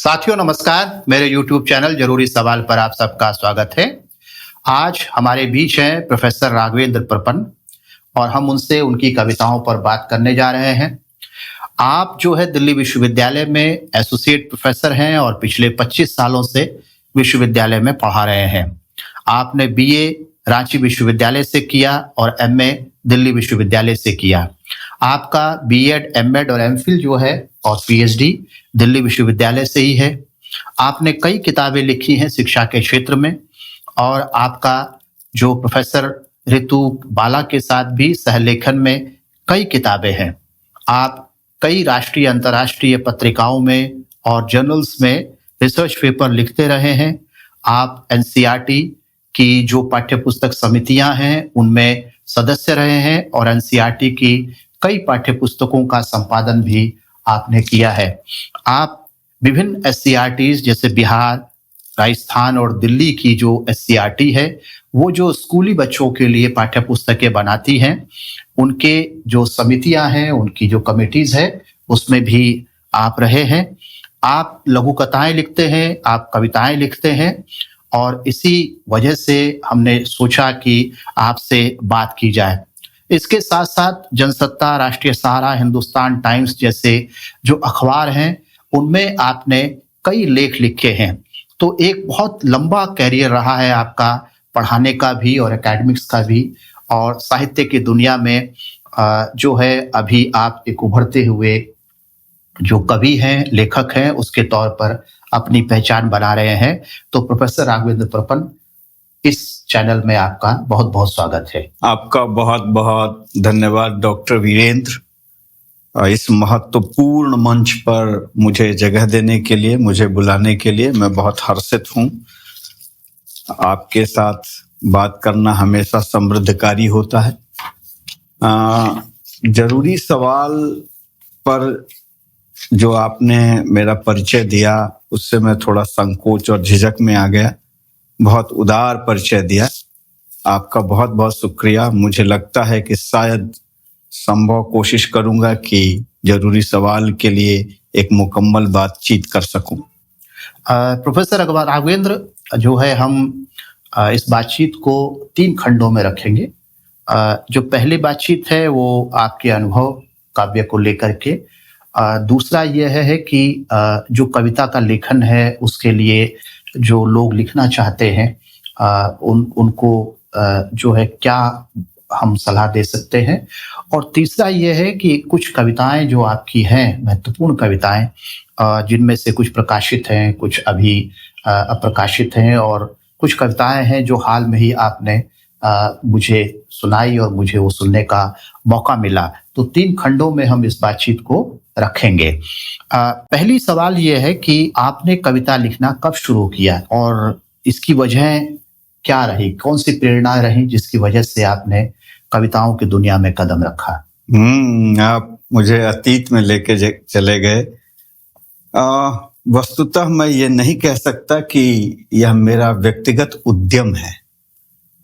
साथियों नमस्कार, मेरे YouTube चैनल जरूरी सवाल पर आप सबका स्वागत है। आज हमारे बीच हैं प्रोफेसर राघवेंद्र प्रपन्न और हम उनसे उनकी कविताओं पर बात करने जा रहे हैं। आप जो है दिल्ली विश्वविद्यालय में एसोसिएट प्रोफेसर हैं और पिछले 25 सालों से विश्वविद्यालय में पढ़ा रहे हैं। आपने बीए रांची विश्वविद्यालय से किया और एमए दिल्ली विश्वविद्यालय से किया। आपका बीएड, एमएड और एमफिल जो है और पीएचडी दिल्ली विश्वविद्यालय से ही है। आपने कई किताबें लिखी हैं शिक्षा के क्षेत्र में और आपका जो प्रोफेसर ऋतु बाला के साथ भी सहलेखन में कई किताबें हैं। आप कई राष्ट्रीय अंतर्राष्ट्रीय पत्रिकाओं में और जर्नल्स में रिसर्च पेपर लिखते रहे हैं। आप एनसीईआरटी की जो पाठ्यपुस्तक समितियां हैं उनमें सदस्य रहे हैं और एनसीईआरटी की कई पाठ्यपुस्तकों का संपादन भी आपने किया है। आप विभिन्न एससीईआरटीज जैसे बिहार, राजस्थान और दिल्ली की जो एससीईआरटी है वो जो स्कूली बच्चों के लिए पाठ्यपुस्तकें बनाती हैं, उनके जो समितियां हैं, उनकी जो कमिटीज है उसमें भी आप रहे हैं। आप लघु कथाएं लिखते हैं, आप कविताएं लिखते हैं और इसी वजह से हमने सोचा कि आपसे बात की जाए। इसके साथ साथ जनसत्ता, राष्ट्रीय सहारा, हिंदुस्तान टाइम्स जैसे जो अखबार हैं उनमें आपने कई लेख लिखे हैं। तो एक बहुत लंबा कैरियर रहा है आपका पढ़ाने का भी और एकेडमिक्स का भी, और साहित्य की दुनिया में जो है अभी आप एक उभरते हुए जो कवि हैं, लेखक हैं, उसके तौर पर अपनी पहचान बना रहे हैं। तो प्रोफेसर राघवेंद्र प्रपन्न, इस चैनल में आपका बहुत बहुत स्वागत है। आपका बहुत बहुत धन्यवाद डॉक्टर वीरेंद्र, इस महत्वपूर्ण मंच पर मुझे जगह देने के लिए, मुझे बुलाने के लिए मैं बहुत हर्षित हूँ। आपके साथ बात करना हमेशा समृद्धकारी होता है। जरूरी सवाल पर जो आपने मेरा परिचय दिया उससे मैं थोड़ा संकोच और झिझक में आ गया। बहुत उदार परिचय दिया, आपका बहुत बहुत शुक्रिया। मुझे लगता है कि शायद संभव कोशिश करूंगा कि जरूरी सवाल के लिए एक मुकम्मल बातचीत कर सकूं। प्रोफेसर राघवेंद्र जो है, हम इस बातचीत को 3 खंडों में रखेंगे। जो पहली बातचीत है वो आपके अनुभव काव्य को लेकर के, दूसरा यह है कि जो कविता का लेखन है उसके लिए जो लोग लिखना चाहते हैं उनको जो है क्या हम सलाह दे सकते हैं, और तीसरा यह है कि कुछ कविताएं जो आपकी हैं, महत्वपूर्ण कविताएं जिनमें से कुछ प्रकाशित हैं, कुछ अभी अप्रकाशित हैं, और कुछ कविताएं हैं जो हाल में ही आपने मुझे सुनाई और मुझे वो सुनने का मौका मिला। तो 3 खंडों में हम इस बातचीत को रखेंगे। पहली सवाल ये है कि आपने कविता लिखना कब शुरू किया और इसकी वजह क्या रही, कौन सी प्रेरणा रही जिसकी वजह से आपने कविताओं की दुनिया में कदम रखा? आप मुझे अतीत में लेके चले गए। वस्तुतः मैं ये नहीं कह सकता कि यह मेरा व्यक्तिगत उद्यम है।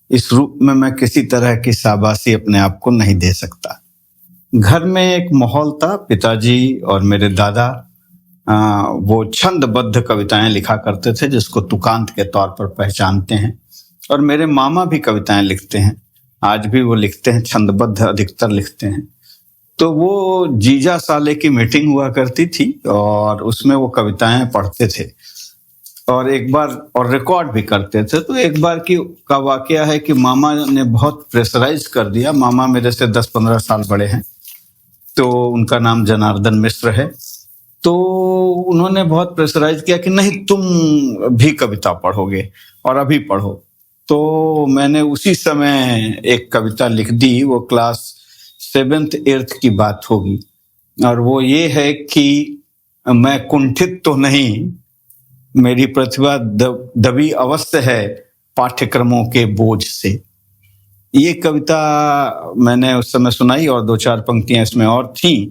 इस रूप में मैं किसी तरह की शाबाशी अपने आप को नहीं दे सकता। घर में एक माहौल था, पिताजी और मेरे दादा वो छंदबद्ध कविताएं लिखा करते थे जिसको तुकांत के तौर पर पहचानते हैं, और मेरे मामा भी कविताएं लिखते हैं, आज भी वो लिखते हैं, छंदबद्ध अधिकतर लिखते हैं। तो वो जीजा साले की मीटिंग हुआ करती थी और उसमें वो कविताएं पढ़ते थे और एक बार और रिकॉर्ड भी करते थे। तो एक बार का वाकया है कि मामा ने बहुत प्रेशराइज कर दिया। मामा मेरे से 10-15 साल बड़े हैं, तो उनका नाम जनार्दन मिश्र है। तो उन्होंने बहुत प्रेशराइज किया कि नहीं, तुम भी कविता पढ़ोगे और अभी पढ़ो। तो मैंने उसी समय एक कविता लिख दी। वो क्लास 7th 8th की बात होगी, और वो ये है कि मैं कुंठित तो नहीं, मेरी प्रतिभा दबी अवश्य है पाठ्यक्रमों के बोझ से। ये कविता मैंने उस समय सुनाई और 2-4 पंक्तियां इसमें और थीं।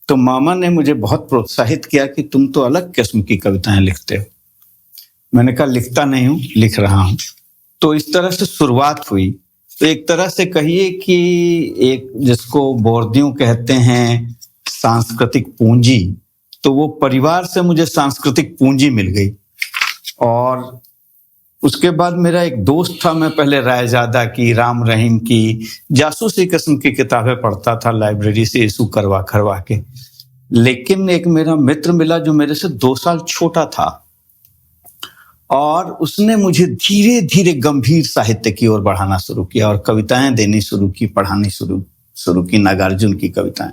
तो मामा ने मुझे बहुत प्रोत्साहित किया कि तुम तो अलग किस्म की कविताएं लिखते हो। मैंने कहा लिखता नहीं हूँ, लिख रहा हूँ। तो इस तरह से शुरुआत हुई। तो एक तरह से कहिए कि एक जिसको बोर्दियों कहते हैं सांस्कृतिक पूंजी, तो वो परिवार से मुझे सांस्कृतिक पूंजी मिल गई। और उसके बाद मेरा एक दोस्त था, मैं पहले रायजादा की, राम रहीम की, जासूसी किस्म की किताबें पढ़ता था लाइब्रेरी से इशू करवा करवा के। लेकिन एक मेरा मित्र मिला जो मेरे से 2 साल छोटा था, और उसने मुझे धीरे धीरे गंभीर साहित्य की ओर बढ़ाना शुरू किया और कविताएं देनी शुरू की, पढ़ानी शुरू की। नागार्जुन की कविताएं,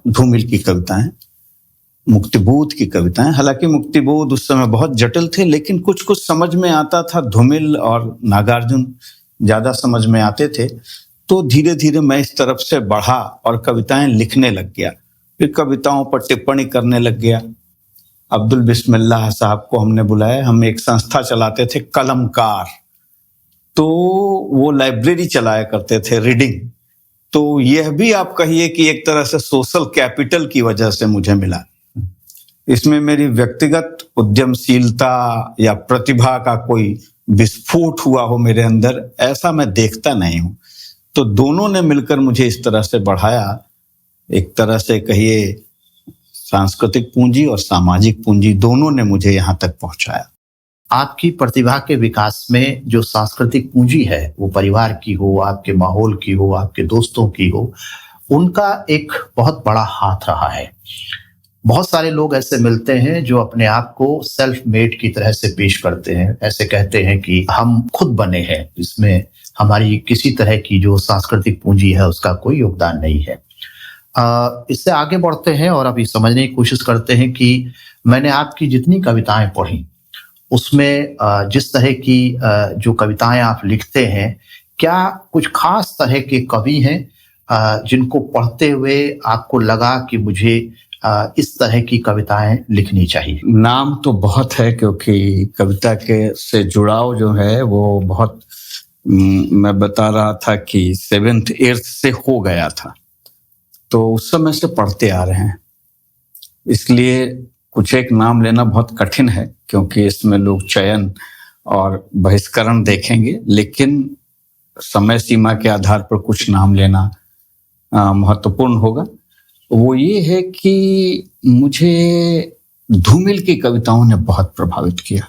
धूमिल की कविताएं, मुक्तिबोध की कविताएं। हालांकि मुक्तिबोध उस समय बहुत जटिल थे, लेकिन कुछ कुछ समझ में आता था। धूमिल और नागार्जुन ज्यादा समझ में आते थे। तो धीरे धीरे मैं इस तरफ से बढ़ा और कविताएं लिखने लग गया। फिर कविताओं पर टिप्पणी करने लग गया। अब्दुल बिस्मिल्लाह साहब को हमने बुलाया। हम एक संस्था चलाते थे, कलमकार। तो वो लाइब्रेरी चलाया करते थे, रीडिंग। तो यह भी आप कहिए कि एक तरह से सोशल कैपिटल की वजह से मुझे मिला। इसमें मेरी व्यक्तिगत उद्यमशीलता या प्रतिभा का कोई विस्फोट हुआ हो मेरे अंदर, ऐसा मैं देखता नहीं हूं। तो दोनों ने मिलकर मुझे इस तरह से बढ़ाया। एक तरह से कहिए सांस्कृतिक पूंजी और सामाजिक पूंजी, दोनों ने मुझे यहाँ तक पहुंचाया। आपकी प्रतिभा के विकास में जो सांस्कृतिक पूंजी है, वो परिवार की हो, आपके माहौल की हो, आपके दोस्तों की हो, उनका एक बहुत बड़ा हाथ रहा है। बहुत सारे लोग ऐसे मिलते हैं जो अपने आप को सेल्फ मेड की तरह से पेश करते हैं, ऐसे कहते हैं कि हम खुद बने हैं, इसमें हमारी किसी तरह की जो सांस्कृतिक पूंजी है उसका कोई योगदान नहीं है। इससे आगे बढ़ते हैं और अभी समझने की कोशिश करते हैं कि मैंने आपकी जितनी कविताएं पढ़ी उसमें जिस तरह की जो कविताएं आप लिखते हैं, क्या कुछ खास तरह के कवि हैं जिनको पढ़ते हुए आपको लगा कि मुझे इस तरह की कविताएं लिखनी चाहिए? नाम तो बहुत है, क्योंकि कविता के से जुड़ाव जो है वो बहुत, मैं बता रहा था कि 7th 8th से हो गया था। तो उस समय से पढ़ते आ रहे हैं, इसलिए कुछ एक नाम लेना बहुत कठिन है, क्योंकि इसमें लोग चयन और बहिष्करण देखेंगे। लेकिन समय सीमा के आधार पर कुछ नाम लेना महत्वपूर्ण होगा। वो ये है कि मुझे धूमिल की कविताओं ने बहुत प्रभावित किया,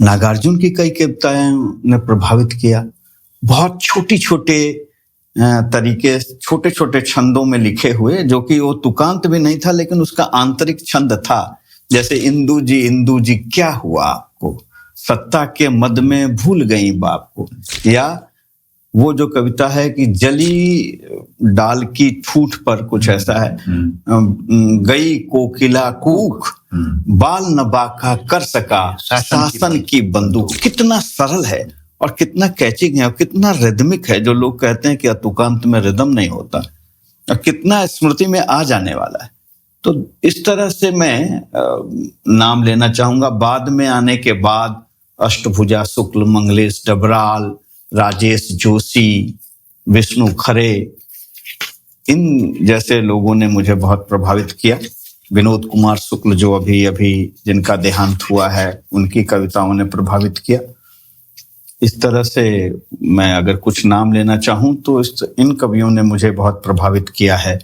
नागार्जुन की कई कविताएं ने प्रभावित किया। बहुत छोटे छोटे तरीके, छोटे छोटे छंदों में लिखे हुए, जो कि वो तुकांत भी नहीं था, लेकिन उसका आंतरिक छंद था। जैसे इंदु जी क्या हुआ आपको, सत्ता के मद में भूल गई बाप को। या वो जो कविता है कि जली डाल की ठूठ पर, कुछ ऐसा है, गई कोकिला कूक, बाल न बाका कर सका शासन की बंदूक। कितना सरल है और कितना कैचिंग है और कितना रिदमिक है। जो लोग कहते हैं कि तुकांत में रिदम नहीं होता, और कितना स्मृति में आ जाने वाला है। तो इस तरह से मैं नाम लेना चाहूंगा। बाद में आने के बाद अष्टभुजा शुक्ल, मंगलेश डबराल, राजेश जोशी, विष्णु खरे, इन जैसे लोगों ने मुझे बहुत प्रभावित किया। विनोद कुमार शुक्ल जो अभी जिनका देहांत हुआ है, उनकी कविताओं ने प्रभावित किया। इस तरह से मैं अगर कुछ नाम लेना चाहूं तो इन कवियों ने मुझे बहुत प्रभावित किया है,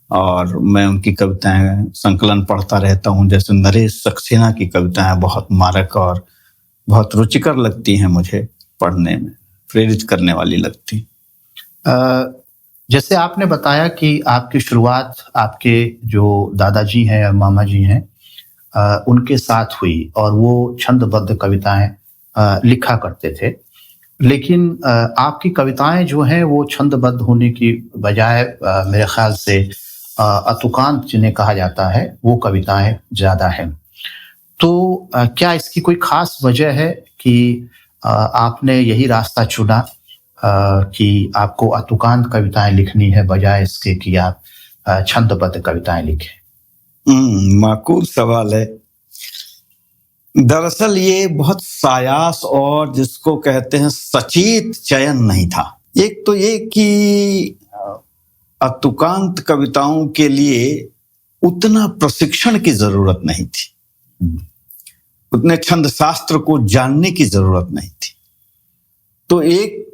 और मैं उनकी कविताएं संकलन पढ़ता रहता हूं। जैसे नरेश सक्सेना की कविताएं बहुत मारक और बहुत रुचिकर लगती हैं मुझे, पढ़ने में प्रेरित करने वाली लगती। जैसे आपने बताया कि आपकी शुरुआत आपके जो दादाजी हैं और मामा जी हैं उनके साथ हुई, और वो छंदबद्ध कविताएं लिखा करते थे। लेकिन आपकी कविताएं जो हैं वो छंदबद्ध होने की बजाय मेरे ख्याल से अतुकांत जिन्हें कहा जाता है, वो कविताएं ज़्यादा हैं। तो क्या इसकी कोई खास वजह है कि आपने यही रास्ता चुना कि आपको अतुकांत कविताएं लिखनी है बजाय इसके कि आप छंदबद्ध कविताएं लिखें? माकूल सवाल है। दरअसल ये बहुत सायास और जिसको कहते हैं सचेत चयन नहीं था। एक तो ये कि अतुकांत कविताओं के लिए उतना प्रशिक्षण की जरूरत नहीं थी, उतने छंद शास्त्र को जानने की जरूरत नहीं थी। तो एक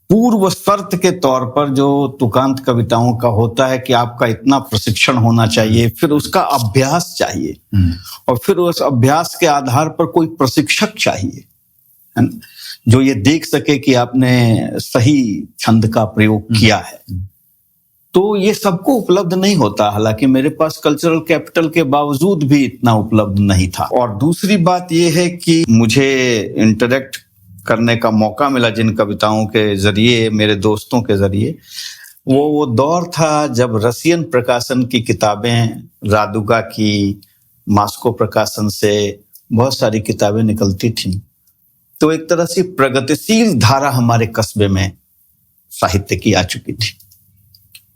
पूर्व शर्त के तौर पर जो तुकांत कविताओं का होता है कि आपका इतना प्रशिक्षण होना चाहिए, फिर उसका अभ्यास चाहिए, और फिर उस अभ्यास के आधार पर कोई प्रशिक्षक चाहिए, है ना, जो ये देख सके कि आपने सही छंद का प्रयोग किया है। तो ये सबको उपलब्ध नहीं होता, हालांकि मेरे पास कल्चरल कैपिटल के बावजूद भी इतना उपलब्ध नहीं था। और दूसरी बात ये है कि मुझे इंटरेक्ट करने का मौका मिला जिन कविताओं के जरिए, मेरे दोस्तों के जरिए, वो दौर था जब रसियन प्रकाशन की किताबें, रादुगा की, मास्को प्रकाशन से बहुत सारी किताबें निकलती थी। तो एक तरह से प्रगतिशील धारा हमारे कस्बे में साहित्य की आ चुकी थी,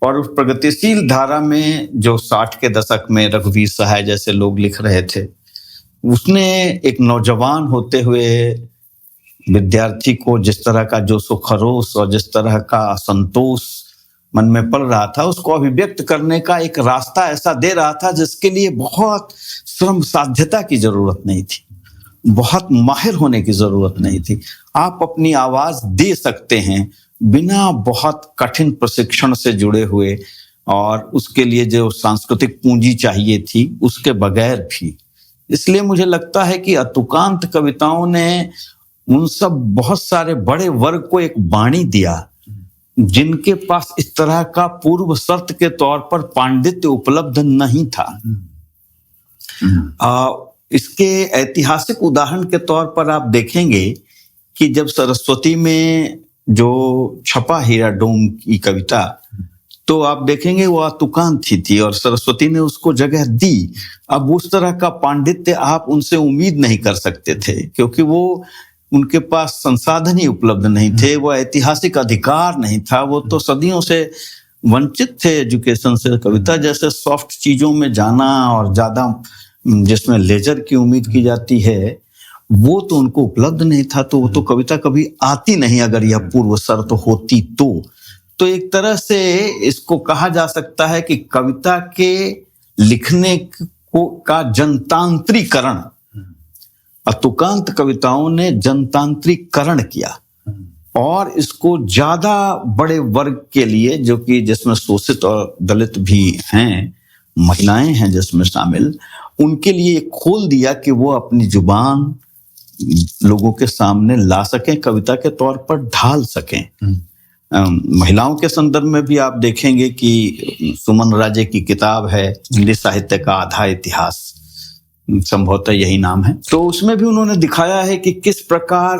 और उस प्रगतिशील धारा में जो 60 के दशक में रघुवीर सहाय जैसे लोग लिख रहे थे, उसने एक नौजवान होते हुए विद्यार्थी को जिस तरह का जो खरोश और जिस तरह का असंतोष मन में पड़ रहा था, उसको अभिव्यक्त करने का एक रास्ता ऐसा दे रहा था जिसके लिए बहुत श्रम साध्यता की जरूरत नहीं थी, बहुत माहिर होने की जरूरत नहीं थी। आप अपनी आवाज दे सकते हैं बिना बहुत कठिन प्रशिक्षण से जुड़े हुए, और उसके लिए जो सांस्कृतिक पूंजी चाहिए थी उसके बगैर भी। इसलिए मुझे लगता है कि अतुकांत कविताओं ने उन सब बहुत सारे बड़े वर्ग को एक वाणी दिया जिनके पास इस तरह का पूर्व शर्त के तौर पर पांडित्य उपलब्ध नहीं था। इसके ऐतिहासिक उदाहरण के तौर पर आप देखेंगे कि जब सरस्वती में जो छपा हीरा डोम की कविता, तो आप देखेंगे वो अतुकांत थी और सरस्वती ने उसको जगह दी। अब उस तरह का पांडित्य आप उनसे उम्मीद नहीं कर सकते थे, क्योंकि वो उनके पास संसाधन ही उपलब्ध नहीं थे, वो ऐतिहासिक अधिकार नहीं था, वो तो सदियों से वंचित थे एजुकेशन से। कविता जैसे सॉफ्ट चीजों में जाना और ज्यादा जिसमें लेजर की उम्मीद की जाती है, वो तो उनको उपलब्ध नहीं था, तो वो तो कविता कभी आती नहीं अगर यह पूर्व शर्त होती तो एक तरह से इसको कहा जा सकता है कि कविता के लिखने को का जनतांत्रीकरण, अतुकांत कविताओं ने जनतांत्रीकरण किया, और इसको ज्यादा बड़े वर्ग के लिए, जो कि जिसमें शोषित और दलित भी हैं, महिलाएं हैं जिसमें शामिल, उनके लिए खोल दिया कि वो अपनी जुबान लोगों के सामने ला सकें, कविता के तौर पर ढाल सकें। महिलाओं के संदर्भ में भी आप देखेंगे कि सुमन राजे की किताब है हिंदी साहित्य का आधा इतिहास, संभवतः यही नाम है, तो उसमें भी उन्होंने दिखाया है कि किस प्रकार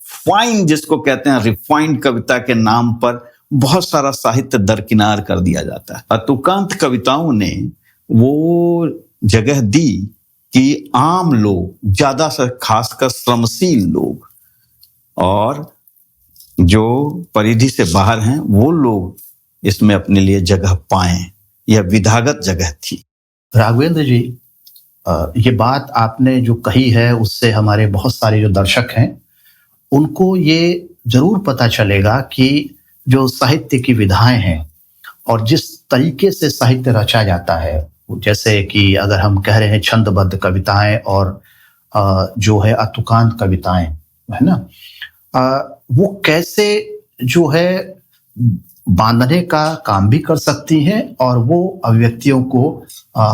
फाइन, जिसको कहते हैं रिफाइंड कविता के नाम पर बहुत सारा साहित्य दरकिनार कर दिया जाता है। अतुकांत कविताओं ने वो जगह दी कि आम लोग, ज्यादा से खासकर श्रमशील लोग और जो परिधि से बाहर हैं, वो लोग इसमें अपने लिए जगह पाएं। यह विधागत जगह थी। राघवेंद्र जी, ये बात आपने जो कही है उससे हमारे बहुत सारे जो दर्शक हैं उनको ये जरूर पता चलेगा कि जो साहित्य की विधाएं हैं और जिस तरीके से साहित्य रचा जाता है, जैसे कि अगर हम कह रहे हैं छंदबद्ध कविताएं और जो है अतुकांत कविताएं, है ना, वो कैसे जो है बांधने का काम भी कर सकती हैं और वो अभिव्यक्तियों को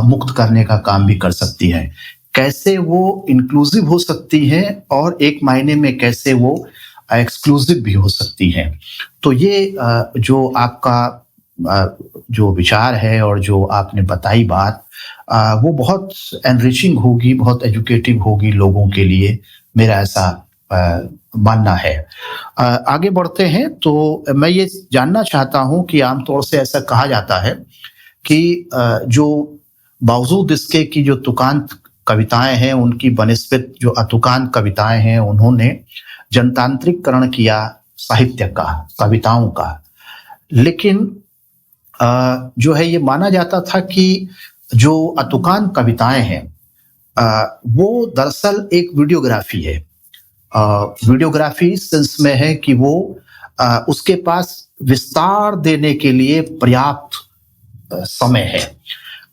मुक्त करने का काम भी कर सकती हैं, कैसे वो इंक्लूसिव हो सकती हैं और एक मायने में कैसे वो एक्सक्लूसिव भी हो सकती हैं। तो ये जो आपका जो विचार है और जो आपने बताई बात, वो बहुत एनरिचिंग होगी, बहुत एजुकेटिव होगी लोगों के लिए, मेरा ऐसा मानना है। आगे बढ़ते हैं तो मैं ये जानना चाहता हूं कि आमतौर से ऐसा कहा जाता है कि जो बावजूद इसके कि जो तुकांत कविताएं हैं उनकी बनिस्बत जो अतुकांत कविताएं हैं उन्होंने जनतांत्रिकरण किया साहित्य का, कविताओं का, लेकिन जो है ये माना जाता था कि जो अतुकांत कविताएं हैं वो दरअसल एक वीडियोग्राफी है। वीडियोग्राफी सेंस में है कि वो उसके पास विस्तार देने के लिए पर्याप्त समय है।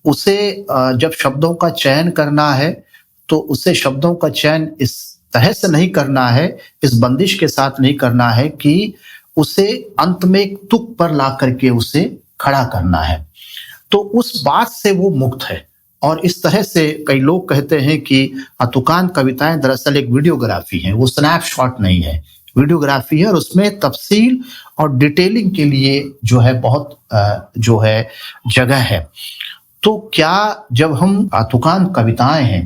उसे जब शब्दों का चयन करना है तो उसे शब्दों का चयन इस तरह से नहीं करना है, इस बंदिश के साथ नहीं करना है कि उसे अंत में एक तुक पर ला करके उसे खड़ा करना है। तो उस बात से वो मुक्त है। और इस तरह से कई लोग कहते हैं कि तुकांत कविताएं दरअसल एक वीडियोग्राफी है, वो स्नैपशॉट नहीं है, वीडियोग्राफी है, और उसमें तफसील और डिटेलिंग के लिए जो है बहुत जो है जगह है। तो क्या जब हम तुकांत कविताएं हैं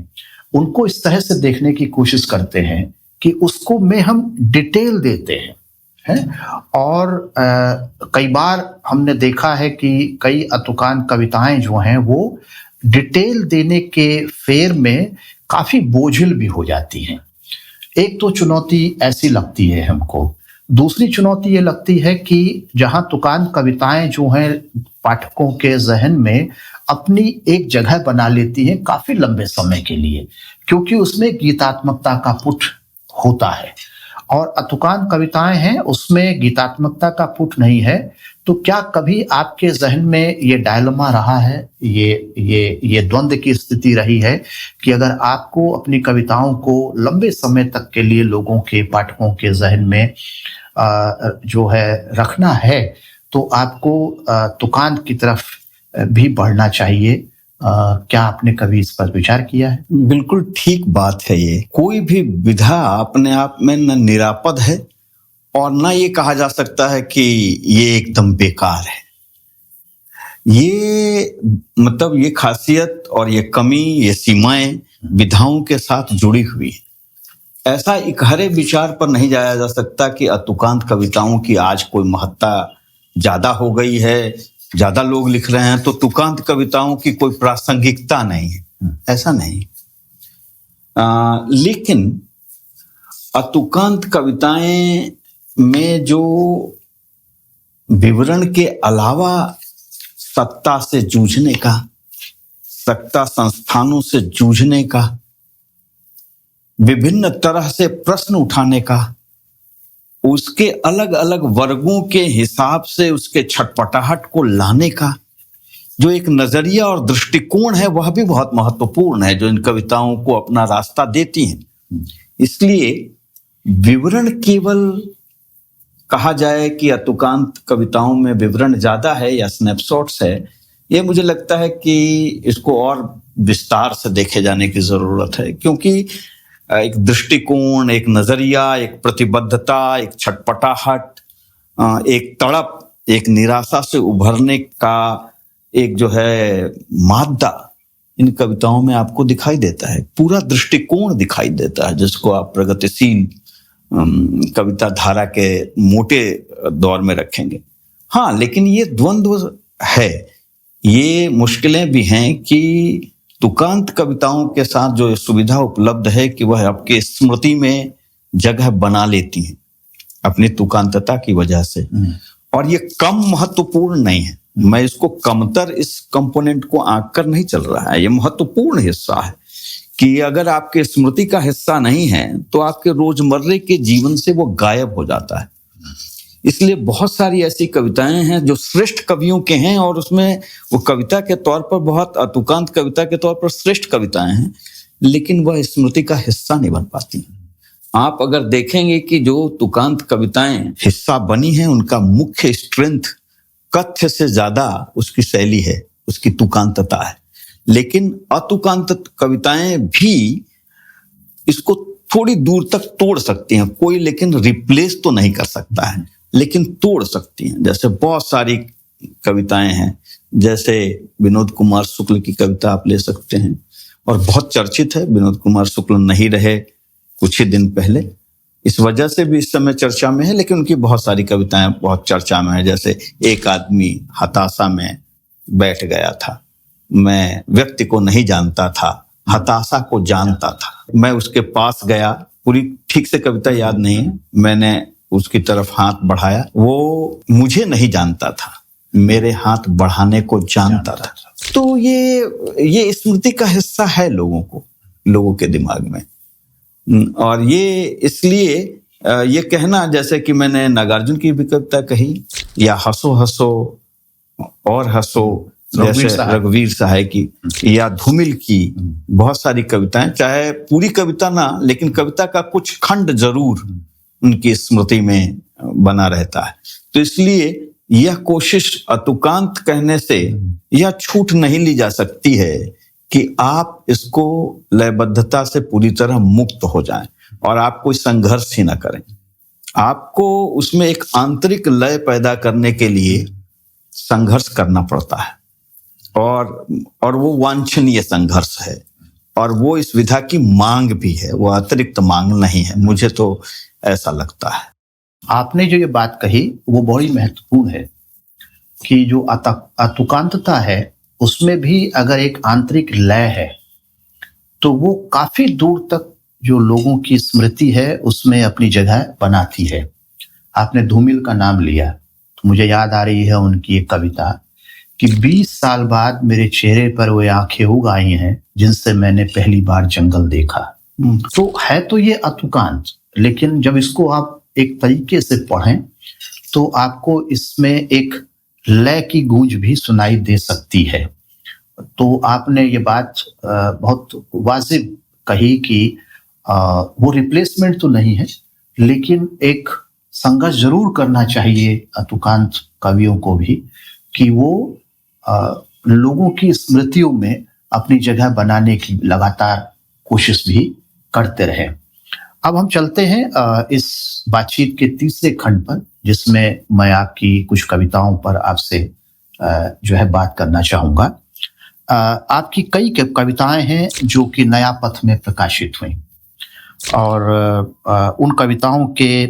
उनको इस तरह से देखने की कोशिश करते हैं कि उसको में हम डिटेल देते हैं, और कई बार हमने देखा है कि कई तुकांत कविताएं जो हैं वो डिटेल देने के फेर में काफी बोझिल भी हो जाती हैं। एक तो चुनौती ऐसी लगती है हमको। दूसरी चुनौती ये लगती है कि जहां तुकांत कविताएं जो हैं पाठकों के जहन में अपनी एक जगह बना लेती हैं काफी लंबे समय के लिए, क्योंकि उसमें गीतात्मकता का पुट होता है, और तुकांत कविताएं हैं उसमें गीतात्मकता का पुट नहीं है। तो क्या कभी आपके जहन में ये डायलेमा रहा है, ये द्वंद्व की स्थिति रही है कि अगर आपको अपनी कविताओं को लंबे समय तक के लिए लोगों के, पाठकों के जहन में जो है रखना है, तो आपको तुकांत की तरफ भी बढ़ना चाहिए? क्या आपने कभी इस पर विचार किया है? बिल्कुल ठीक बात है। ये कोई भी विधा अपने आप में न निरापद है और न ये कहा जा सकता है कि ये एकदम बेकार है। ये मतलब ये खासियत और ये कमी, ये सीमाएं विधाओं के साथ जुड़ी हुई है। ऐसा इकहरे विचार पर नहीं जाया जा सकता कि तुकांत कविताओं की आज कोई महत्ता ज्यादा हो गई है, ज्यादा लोग लिख रहे हैं तो तुकांत कविताओं की कोई प्रासंगिकता नहीं है, ऐसा नहीं। लेकिन तुकांत कविताएं में जो विवरण के अलावा सत्ता से जूझने का, सत्ता संस्थानों से जूझने का, विभिन्न तरह से प्रश्न उठाने का, उसके अलग अलग वर्गों के हिसाब से उसके छटपटाहट को लाने का जो एक नजरिया और दृष्टिकोण है, वह भी बहुत महत्वपूर्ण है, जो इन कविताओं को अपना रास्ता देती हैं। इसलिए विवरण केवल कहा जाए कि तुकांत कविताओं में विवरण ज्यादा है या स्नैपशॉट्स है, ये मुझे लगता है कि इसको और विस्तार से देखे जाने की जरूरत है, क्योंकि एक दृष्टिकोण, एक नजरिया, एक प्रतिबद्धता, एक छटपटाहट, एक तड़प, एक निराशा से उभरने का एक जो है मादा इन कविताओं में आपको दिखाई देता है। पूरा दृष्टिकोण दिखाई देता है, जिसको आप प्रगतिशील कविता धारा के मोटे दौर में रखेंगे। हाँ, लेकिन ये द्वंद्व है, ये मुश्किलें भी हैं कि तुकांत कविताओं के साथ जो सुविधा उपलब्ध है कि वह आपके स्मृति में जगह बना लेती हैं अपनी तुकांतता की वजह से, और ये कम महत्वपूर्ण नहीं है। मैं इसको कमतर, इस कंपोनेंट को आंक कर नहीं चल रहा है, ये महत्वपूर्ण हिस्सा है कि अगर आपके स्मृति का हिस्सा नहीं है तो आपके रोजमर्रे के जीवन से वो गायब हो जाता है। इसलिए बहुत सारी ऐसी कविताएं हैं जो श्रेष्ठ कवियों के हैं, और उसमें वो कविता के तौर पर बहुत, तुकांत कविता के तौर पर श्रेष्ठ कविताएं हैं, लेकिन वह स्मृति का हिस्सा नहीं बन पाती। आप अगर देखेंगे कि जो तुकांत कविताएं हिस्सा बनी हैं, उनका मुख्य स्ट्रेंथ कथ्य से ज्यादा उसकी शैली है, उसकी तुकांतता है। लेकिन अतुकांत कविताएं भी इसको थोड़ी दूर तक तोड़ सकती हैं कोई, लेकिन रिप्लेस तो नहीं कर सकता है, लेकिन तोड़ सकती हैं। जैसे बहुत सारी कविताएं हैं, जैसे विनोद कुमार शुक्ल की कविता आप ले सकते हैं, और बहुत चर्चित है। विनोद कुमार शुक्ल नहीं रहे कुछ ही दिन पहले, इस वजह से भी इस समय चर्चा में है, लेकिन उनकी बहुत सारी कविताएं बहुत चर्चा में है। जैसे एक आदमी हताशा में बैठ गया था, मैं व्यक्ति को नहीं जानता था, हताशा को जानता था, मैं उसके पास गया, पूरी ठीक से कविता याद नहीं है, मैंने उसकी तरफ हाथ बढ़ाया, वो मुझे नहीं जानता था, मेरे हाथ बढ़ाने को जानता था। तो ये स्मृति का हिस्सा है लोगों के दिमाग में। और ये इसलिए ये कहना, जैसे कि मैंने नागार्जुन की भी कविता कही, या हंसो हंसो और हंसो जैसे रघुवीर सहाय की, या धूमिल की, बहुत सारी कविताएं, चाहे पूरी कविता ना, लेकिन कविता का कुछ खंड जरूर उनकी स्मृति में बना रहता है। तो इसलिए यह कोशिश अतुकांत कहने से यह छूट नहीं ली जा सकती है कि आप इसको लयबद्धता से पूरी तरह मुक्त हो जाएं और आप कोई संघर्ष ही ना करें। आपको उसमें एक आंतरिक लय पैदा करने के लिए संघर्ष करना पड़ता है और वो वांछनीय संघर्ष है और वो इस विधा की मांग भी है, वो अतिरिक्त मांग नहीं है। मुझे तो ऐसा लगता है। आपने जो ये बात कही वो बड़ी महत्वपूर्ण है कि जो अतुकांतता है उसमें भी अगर एक आंतरिक लय है तो वो काफी दूर तक जो लोगों की स्मृति है उसमें अपनी जगह बनाती है। आपने धूमिल का नाम लिया तो मुझे याद आ रही है उनकी एक कविता कि 20 साल बाद मेरे चेहरे पर वो आंखें उग आई हैं जिनसे मैंने पहली बार जंगल देखा। तो है तो ये अतुकांत, लेकिन जब इसको आप एक तरीके से पढ़ें तो आपको इसमें एक लय की गूंज भी सुनाई दे सकती है। तो आपने ये बात बहुत वाजिब कही कि वो रिप्लेसमेंट तो नहीं है, लेकिन एक संघर्ष जरूर करना चाहिए अतुकांत कवियों को भी कि वो लोगों की स्मृतियों में अपनी जगह बनाने की लगातार कोशिश भी करते रहे। अब हम चलते हैं इस बातचीत के तीसरे खंड पर, जिसमें मैं आपकी कुछ कविताओं पर आपसे जो है बात करना चाहूँगा। आपकी कई कविताएं हैं जो कि नया पथ में प्रकाशित हुई और उन कविताओं के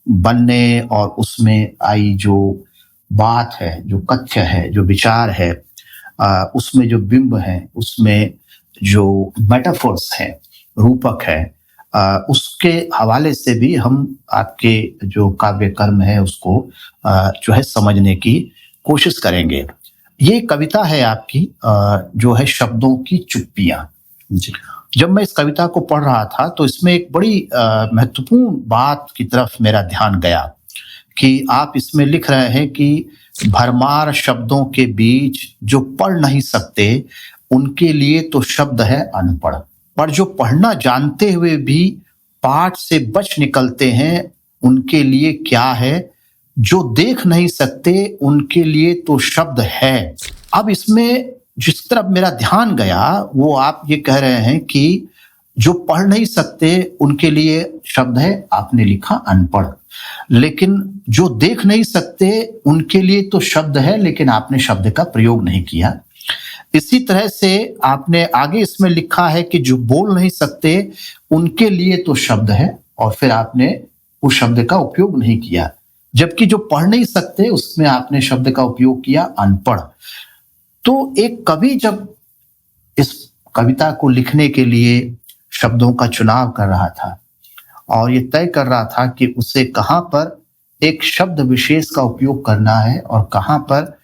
बनने और उसमें आई जो बात है, जो कथ्य है, जो विचार है, उसमें जो बिंब है, उसमें जो मेटाफोर्स है, रूपक है, उसके हवाले से भी हम आपके जो काव्य कर्म है उसको जो है समझने की कोशिश करेंगे। ये कविता है आपकी जो है शब्दों की चुप्पियां। जब मैं इस कविता को पढ़ रहा था तो इसमें एक बड़ी महत्वपूर्ण बात की तरफ मेरा ध्यान गया कि आप इसमें लिख रहे हैं कि भरमार शब्दों के बीच जो पढ़ नहीं सकते उनके लिए तो शब्द है अनपढ़, पर जो पढ़ना जानते हुए भी पाठ से बच निकलते हैं उनके लिए क्या है, जो देख नहीं सकते उनके लिए तो शब्द है। अब इसमें जिस तरफ मेरा ध्यान गया वो आप ये कह रहे हैं कि जो पढ़ नहीं सकते उनके लिए शब्द है, आपने लिखा अनपढ़, लेकिन जो देख नहीं सकते उनके लिए तो शब्द है, लेकिन आपने शब्द का प्रयोग नहीं किया। इसी तरह से आपने आगे इसमें लिखा है कि जो बोल नहीं सकते उनके लिए तो शब्द है, और फिर आपने उस शब्द का उपयोग नहीं किया, जबकि जो पढ़ नहीं सकते उसमें आपने शब्द का उपयोग किया अनपढ़। तो एक कवि जब इस कविता को लिखने के लिए शब्दों का चुनाव कर रहा था और ये तय कर रहा था कि उसे कहाँ पर एक शब्द विशेष का उपयोग करना है और कहाँ पर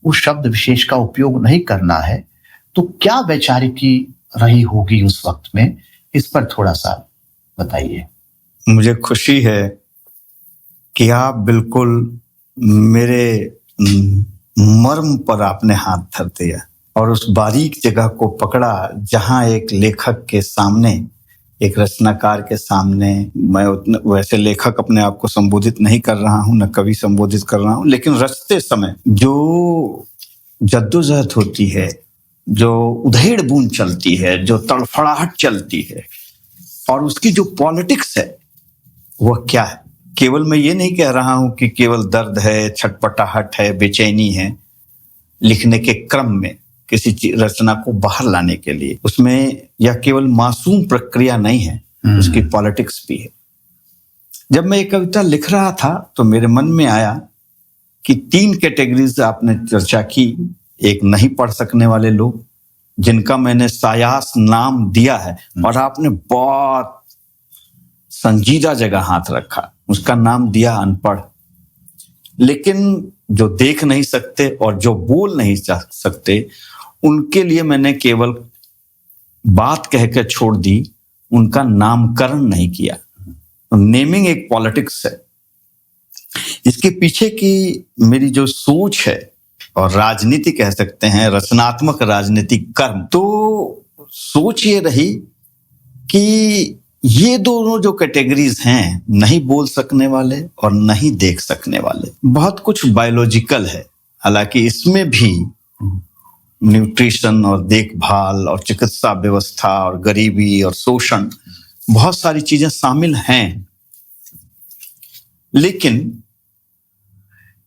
उस शब्द विशेष का उपयोग नहीं करना है, तो क्या वैचारिकी रही होगी उस वक्त में, इस पर थोड़ा सा बताइए। मुझे खुशी है कि आप बिल्कुल मेरे मर्म पर आपने हाथ धर दिया और उस बारीक जगह को पकड़ा जहां एक लेखक के सामने, एक रचनाकार के सामने, मैं उतने वैसे लेखक अपने आप को संबोधित नहीं कर रहा हूं, न कवि संबोधित कर रहा हूं, लेकिन रचते समय जो जद्दोजहद होती है, जो उधेड़ बूंद चलती है, जो तड़फड़ाहट चलती है और उसकी जो पॉलिटिक्स है वह क्या है। केवल मैं ये नहीं कह रहा हूं कि केवल दर्द है, छटपटाहट है, बेचैनी है लिखने के क्रम में किसी रचना को बाहर लाने के लिए, उसमें यह केवल मासूम प्रक्रिया नहीं है, उसकी पॉलिटिक्स भी है। जब मैं ये कविता लिख रहा था तो मेरे मन में आया कि 3 कैटेगरीज आपने चर्चा की। एक नहीं पढ़ सकने वाले लोग जिनका मैंने सायास नाम दिया है और आपने बहुत संजीदा जगह हाथ रखा, उसका नाम दिया अनपढ़। लेकिन जो देख नहीं सकते और जो बोल नहीं सकते उनके लिए मैंने केवल बात कहकर छोड़ दी, उनका नामकरण नहीं किया। नेमिंग एक पॉलिटिक्स है। इसके पीछे की मेरी जो सोच है और राजनीति कह सकते हैं, रचनात्मक राजनीतिक कर्म, तो सोच ये रही कि ये दोनों जो कैटेगरीज हैं, नहीं बोल सकने वाले और नहीं देख सकने वाले, बहुत कुछ बायोलॉजिकल है। हालांकि इसमें भी न्यूट्रिशन और देखभाल और चिकित्सा व्यवस्था और गरीबी और शोषण, बहुत सारी चीजें शामिल हैं, लेकिन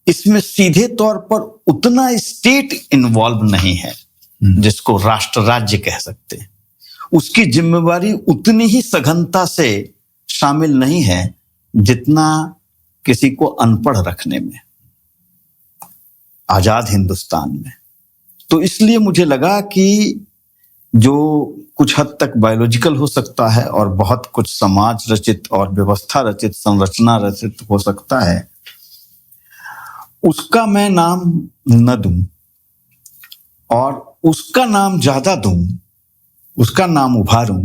इसमें सीधे तौर पर उतना स्टेट इन्वॉल्व नहीं है जिसको राष्ट्र राज्य कह सकते हैं। उसकी जिम्मेवारी उतनी ही सघनता से शामिल नहीं है जितना किसी को अनपढ़ रखने में आजाद हिंदुस्तान में। तो इसलिए मुझे लगा कि जो कुछ हद तक बायोलॉजिकल हो सकता है और बहुत कुछ समाज रचित और व्यवस्था रचित, संरचना रचित हो सकता है, उसका मैं नाम न दूं और उसका नाम ज्यादा दूं, उसका नाम उभारूं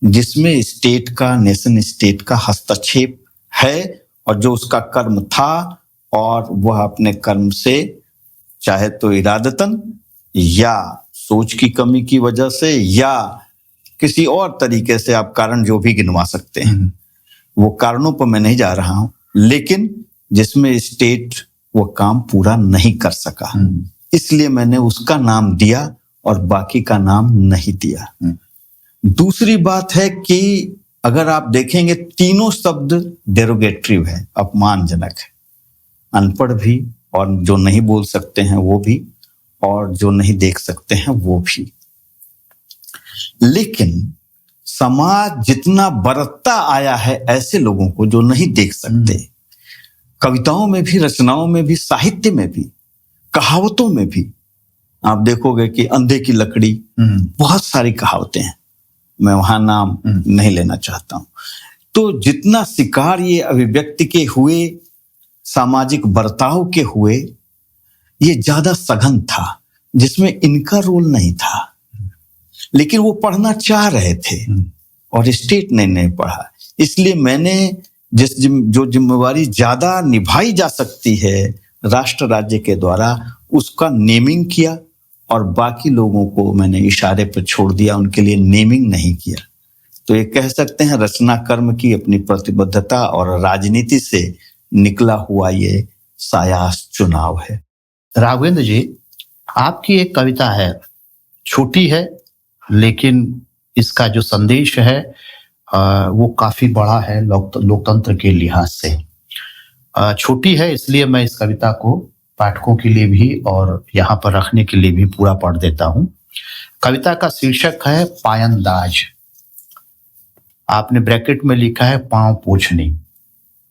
जिसमें स्टेट का, नेशन स्टेट का हस्तक्षेप है और जो उसका कर्म था और वह अपने कर्म से, चाहे तो इरादतन या सोच की कमी की वजह से या किसी और तरीके से, आप कारण जो भी गिनवा सकते हैं, वो कारणों पर मैं नहीं जा रहा हूं, लेकिन जिसमें स्टेट वो काम पूरा नहीं कर सका, इसलिए मैंने उसका नाम दिया और बाकी का नाम नहीं दिया। दूसरी बात है कि अगर आप देखेंगे तीनों शब्द डेरोगेटरी है, अपमानजनक है, अनपढ़ भी और जो नहीं बोल सकते हैं वो भी और जो नहीं देख सकते हैं वो भी। लेकिन समाज जितना बरतता आया है ऐसे लोगों को जो नहीं देख सकते, कविताओं में भी, रचनाओं में भी, साहित्य में भी, कहावतों में भी आप देखोगे कि अंधे की लकड़ी, बहुत सारी कहावतें हैं, मैं वहां नाम नहीं लेना चाहता हूं। तो जितना शिकार ये अभिव्यक्ति के हुए, सामाजिक बर्ताव के हुए, ये ज्यादा सघन था, जिसमें इनका रोल नहीं था, लेकिन वो पढ़ना चाह रहे थे और स्टेट ने नहीं पढ़ा। इसलिए मैंने जो जिम्मेवारी ज्यादा निभाई जा सकती है राष्ट्र राज्य के द्वारा, उसका नेमिंग किया और बाकी लोगों को मैंने इशारे पर छोड़ दिया, उनके लिए नेमिंग नहीं किया। तो ये कह सकते हैं रचना कर्म की अपनी प्रतिबद्धता और राजनीति से निकला हुआ ये सायास चुनाव है। राघवेंद्र जी, आपकी एक कविता है, छोटी है लेकिन इसका जो संदेश है वो काफी बड़ा है लोकतंत्र के लिहाज से। छोटी है इसलिए मैं इस कविता को पाठकों के लिए भी और यहाँ पर रखने के लिए भी पूरा पढ़ देता हूँ। कविता का शीर्षक है पायंदाज। आपने ब्रैकेट में लिखा है पांव पोंछनी,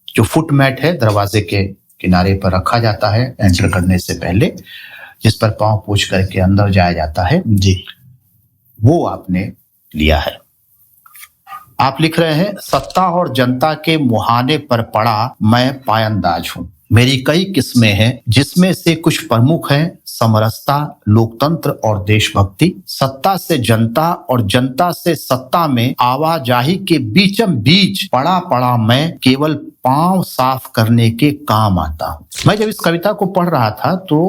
जो फुट मैट है दरवाजे के किनारे पर रखा जाता है एंटर करने से पहले, जिस पर पांव पोंछ करके अंदर जाया जाता है जी, वो आपने लिया है। आप लिख रहे हैं, सत्ता और जनता के मुहाने पर पड़ा मैं पायंदाज हूं। मेरी कई किस्में हैं जिसमें से कुछ प्रमुख हैं समरसता, लोकतंत्र और देशभक्ति। सत्ता से जनता और जनता से सत्ता में आवाजाही के बीचम बीच पड़ा पड़ा मैं केवल पांव साफ करने के काम आता हूं। मैं जब इस कविता को पढ़ रहा था तो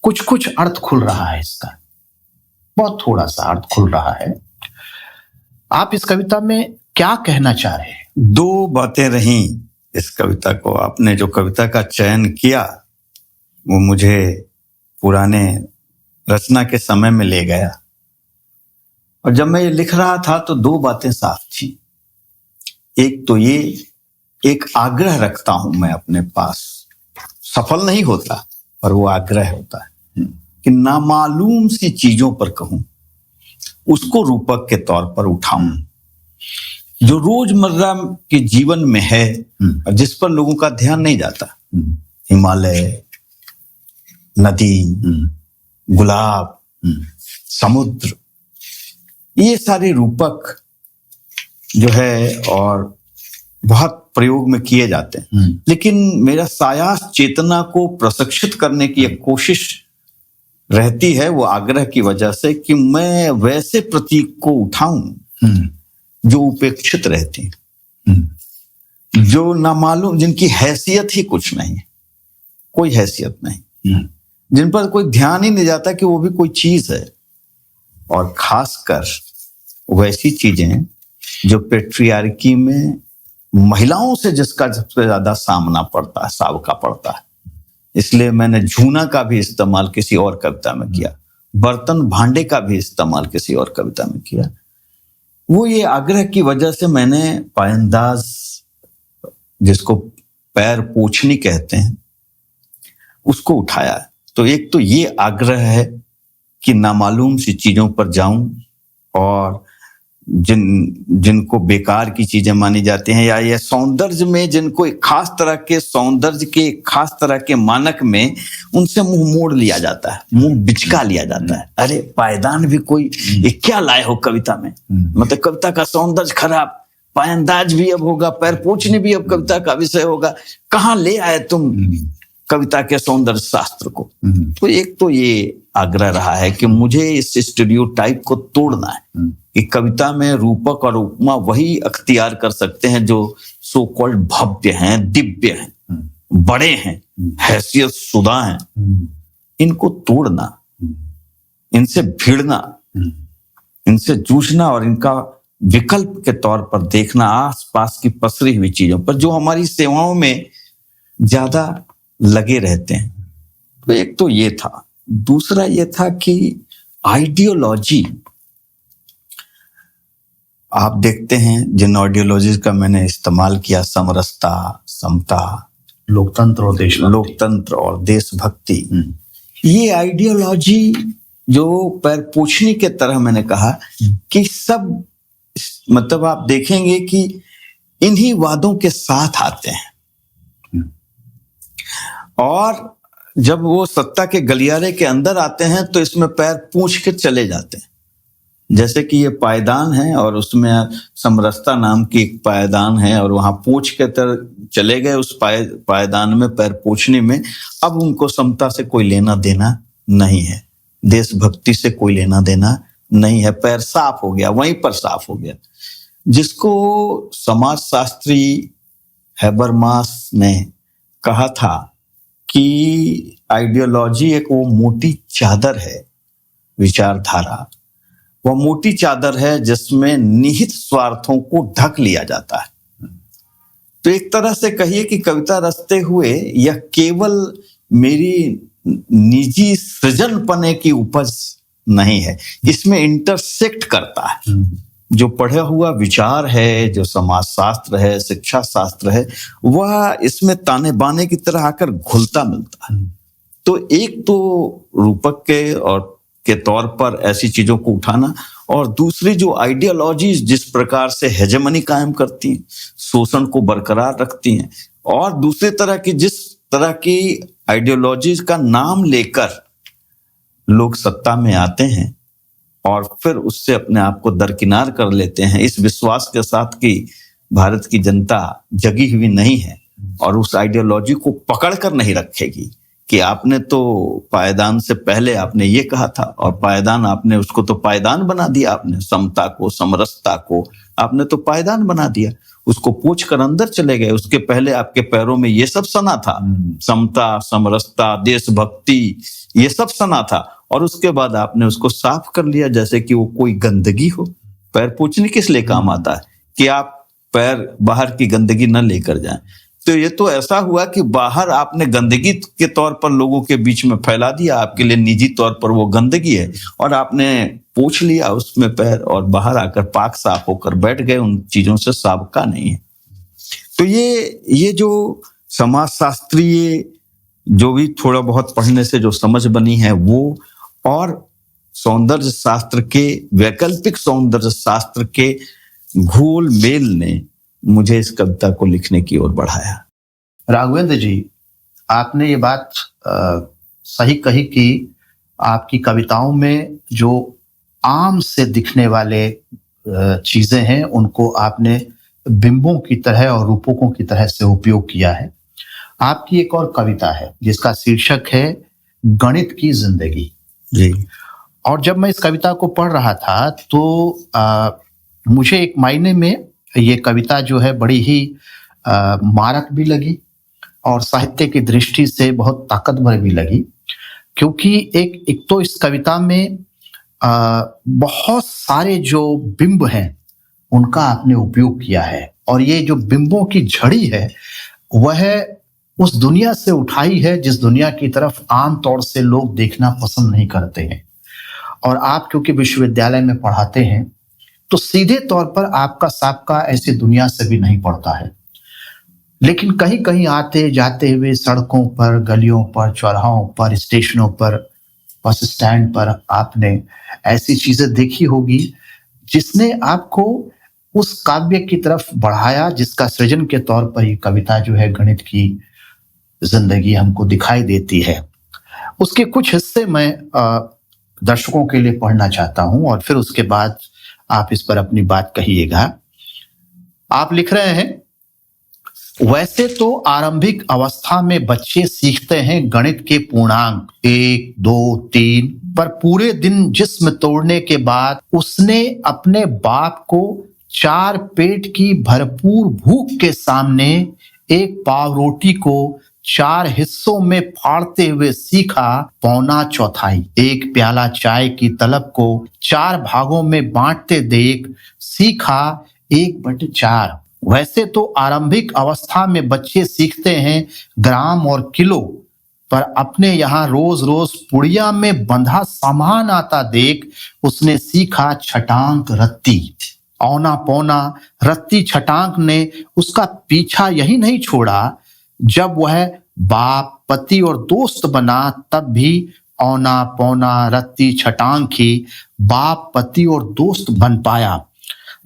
कुछ कुछ अर्थ खुल रहा है इसका, बहुत थोड़ा सा अर्थ खुल रहा है। आप इस कविता में क्या कहना चाह रहे हैं? दो बातें रहीं इस कविता को। आपने जो कविता का चयन किया वो मुझे पुराने रचना के समय में ले गया, और जब मैं ये लिख रहा था तो दो बातें साफ थी। एक तो ये, एक आग्रह रखता हूं मैं अपने पास, सफल नहीं होता पर वो आग्रह होता है कि नामालूम सी चीजों पर कहूं, उसको रूपक के तौर पर उठाऊं, जो रोजमर्रा के जीवन में है और जिस पर लोगों का ध्यान नहीं जाता। हिमालय, नदी, गुलाब, समुद्र, ये सारे रूपक जो है और बहुत प्रयोग में किए जाते हैं, लेकिन मेरा सायास चेतना को प्रशिक्षित करने की एक कोशिश रहती है, वो आग्रह की वजह से कि मैं वैसे प्रतीक को उठाऊं जो उपेक्षित रहते हैं, जो नामालूम, जिनकी हैसियत ही कुछ नहीं, कोई हैसियत नहीं, जिन पर कोई ध्यान ही नहीं जाता कि वो भी कोई चीज है, और खासकर वैसी चीजें जो पेट्रियार्की में महिलाओं से जिसका सबसे ज्यादा सामना पड़ता है, सबका पड़ता है। इसलिए मैंने झूना का भी इस्तेमाल किसी और कविता में किया, बर्तन भांडे का भी इस्तेमाल किसी और कविता में किया। वो ये आग्रह की वजह से मैंने पायंदाज, जिसको पैर पोछनी कहते हैं, उसको उठाया। तो एक तो ये आग्रह है कि नामालूम सी चीजों पर जाऊं, और जिनको बेकार की चीजें मानी जाती हैं, या ये सौंदर्य में जिनको एक खास तरह के सौंदर्य के खास तरह के मानक में उनसे मुंह मोड़ लिया जाता है, मुंह बिचका लिया जाता है। अरे पायदान भी कोई ये क्या लाए हो कविता में, मतलब कविता का सौंदर्य खराब, पायंदाज भी अब होगा, पैर पोछनी भी अब कविता का विषय होगा, कहाँ ले आए तुम कविता के सौंदर्य शास्त्र को। तो एक तो ये आग्रह रहा है कि मुझे इस स्टीरियोटाइप को तोड़ना है कि कविता में रूपक और उपमा वही अख्तियार कर सकते हैं जो सो कॉल्ड भव्य हैं, दिव्य हैं, बड़े हैं, हैसियत शुदा हैं। इनको तोड़ना, इनसे भिड़ना, इनसे जूझना और इनका विकल्प के तौर पर देखना आसपास की पसरी हुई चीजों पर, जो हमारी सेवाओं में ज्यादा लगे रहते हैं। तो एक तो ये था। दूसरा ये था कि आइडियोलॉजी, आप देखते हैं जिन आइडियोलॉजीज का मैंने इस्तेमाल किया, समरसता, समता, लोकतंत्र और देशभक्ति, ये आइडियोलॉजी जो पैर पोछनी के तरह मैंने कहा कि सब, मतलब आप देखेंगे कि इन्हीं वादों के साथ आते हैं, और जब वो सत्ता के गलियारे के अंदर आते हैं तो इसमें पैर पूछ के चले जाते हैं। जैसे कि ये पायदान है और उसमें समरसता नाम की एक पायदान है, और वहां पूछ के चले गए उस पायदान में, पैर पूछने में। अब उनको समता से कोई लेना देना नहीं है, देशभक्ति से कोई लेना देना नहीं है, पैर साफ हो गया, वहीं पर साफ हो गया। जिसको समाजशास्त्री हैबरमास ने कहा था कि आइडियोलॉजी एक वो मोटी चादर है, विचारधारा वह मोटी चादर है जिसमें निहित स्वार्थों को ढक लिया जाता है। तो एक तरह से कहिए कि कविता रचते हुए यह केवल मेरी निजी सृजनपने की उपज नहीं है, इसमें इंटरसेक्ट करता है। जो पढ़ा हुआ विचार है, जो समाजशास्त्र है, शिक्षा शास्त्र है, वह इसमें ताने बाने की तरह आकर घुलता मिलता है। तो एक तो रूपक के तौर पर ऐसी चीजों को उठाना, और दूसरी जो आइडियोलॉजीज जिस प्रकार से हेजेमनी कायम करती हैं, शोषण को बरकरार रखती हैं, और दूसरी तरह की जिस तरह की आइडियोलॉजीज का नाम लेकर लोग सत्ता में आते हैं और फिर उससे अपने आप को दरकिनार कर लेते हैं, इस विश्वास के साथ कि भारत की जनता जगी हुई नहीं है और उस आइडियोलॉजी को पकड़ कर नहीं रखेगी कि आपने तो पायदान से पहले आपने ये कहा था, और पायदान आपने उसको तो पायदान बना दिया, आपने समता को, समरसता को आपने तो पायदान बना दिया, उसको पूछ कर अंदर चले गए। उसके पहले आपके पैरों में ये सब सना था, समता, समरसता, देशभक्ति, ये सब सना था, और उसके बाद आपने उसको साफ कर लिया जैसे कि वो कोई गंदगी हो। पैर पूछने किस लिए काम आता है कि आप पैर बाहर की गंदगी न लेकर जाएं। तो ये तो ऐसा हुआ कि बाहर आपने गंदगी के तौर पर लोगों के बीच में फैला दिया, आपके लिए निजी तौर पर वो गंदगी है, और आपने पूछ लिया उसमें पैर और बाहर आकर पाक साफ होकर बैठ गए, उन चीजों से साबका नहीं है। तो ये जो समाजशास्त्रीय जो भी थोड़ा बहुत पढ़ने से जो समझ बनी है वो, और सौंदर्य शास्त्र के, वैकल्पिक सौंदर्य शास्त्र के घोल मेल ने मुझे इस कविता को लिखने की ओर बढ़ाया। राघवेंद्र जी, आपने ये बात सही कही कि आपकी कविताओं में जो आम से दिखने वाले चीजें हैं उनको आपने बिंबों की तरह और रूपकों की तरह से उपयोग किया है। आपकी एक और कविता है जिसका शीर्षक है गणित की जिंदगी जी। और जब मैं इस कविता को पढ़ रहा था तो मुझे एक मायने में ये कविता जो है बड़ी ही मारक भी लगी और साहित्य की दृष्टि से बहुत ताकतवर भी लगी, क्योंकि एक तो इस कविता में बहुत सारे जो बिंब हैं उनका आपने उपयोग किया है। और ये जो बिंबों की झड़ी है, वह उस दुनिया से उठाई है जिस दुनिया की तरफ आम तौर से लोग देखना पसंद नहीं करते हैं। और आप क्योंकि विश्वविद्यालय में पढ़ाते हैं, तो सीधे तौर पर आपका साबका ऐसी दुनिया से भी नहीं पड़ता है। लेकिन कहीं कहीं आते जाते हुए सड़कों पर, गलियों पर, चौराहों पर, स्टेशनों पर, बस स्टैंड पर आपने ऐसी चीजें देखी होगी जिसने आपको उस काव्य की तरफ बढ़ाया, जिसका सृजन के तौर पर ये कविता जो है गणित की जिंदगी हमको दिखाई देती है। उसके कुछ हिस्से मैं दर्शकों के लिए पढ़ना चाहता हूं और फिर उसके बाद आप इस पर अपनी बात कहिएगा। आप लिख रहे हैं, वैसे तो आरंभिक अवस्था में बच्चे सीखते हैं गणित के पूर्णांक 1, 2, 3, पर पूरे दिन जिस्म तोड़ने के बाद उसने अपने बाप को 4 पेट की भरपूर भूख के सामने एक पाव रोटी को 4 हिस्सों में फाड़ते हुए सीखा पौना चौथाई। एक प्याला चाय की तलब को 4 भागों में बांटते देख सीखा 1/4। वैसे तो आरंभिक अवस्था में बच्चे सीखते हैं ग्राम और किलो, पर अपने यहाँ रोज रोज पुड़िया में बंधा सामान आता देख उसने सीखा छटांक रत्ती। औना पौना रत्ती छटांक ने उसका पीछा यही नहीं छोड़ा। जब वह बाप, पति और दोस्त बना तब भी औना पौना रत्ती छटांक ही बाप, पति और दोस्त बन पाया।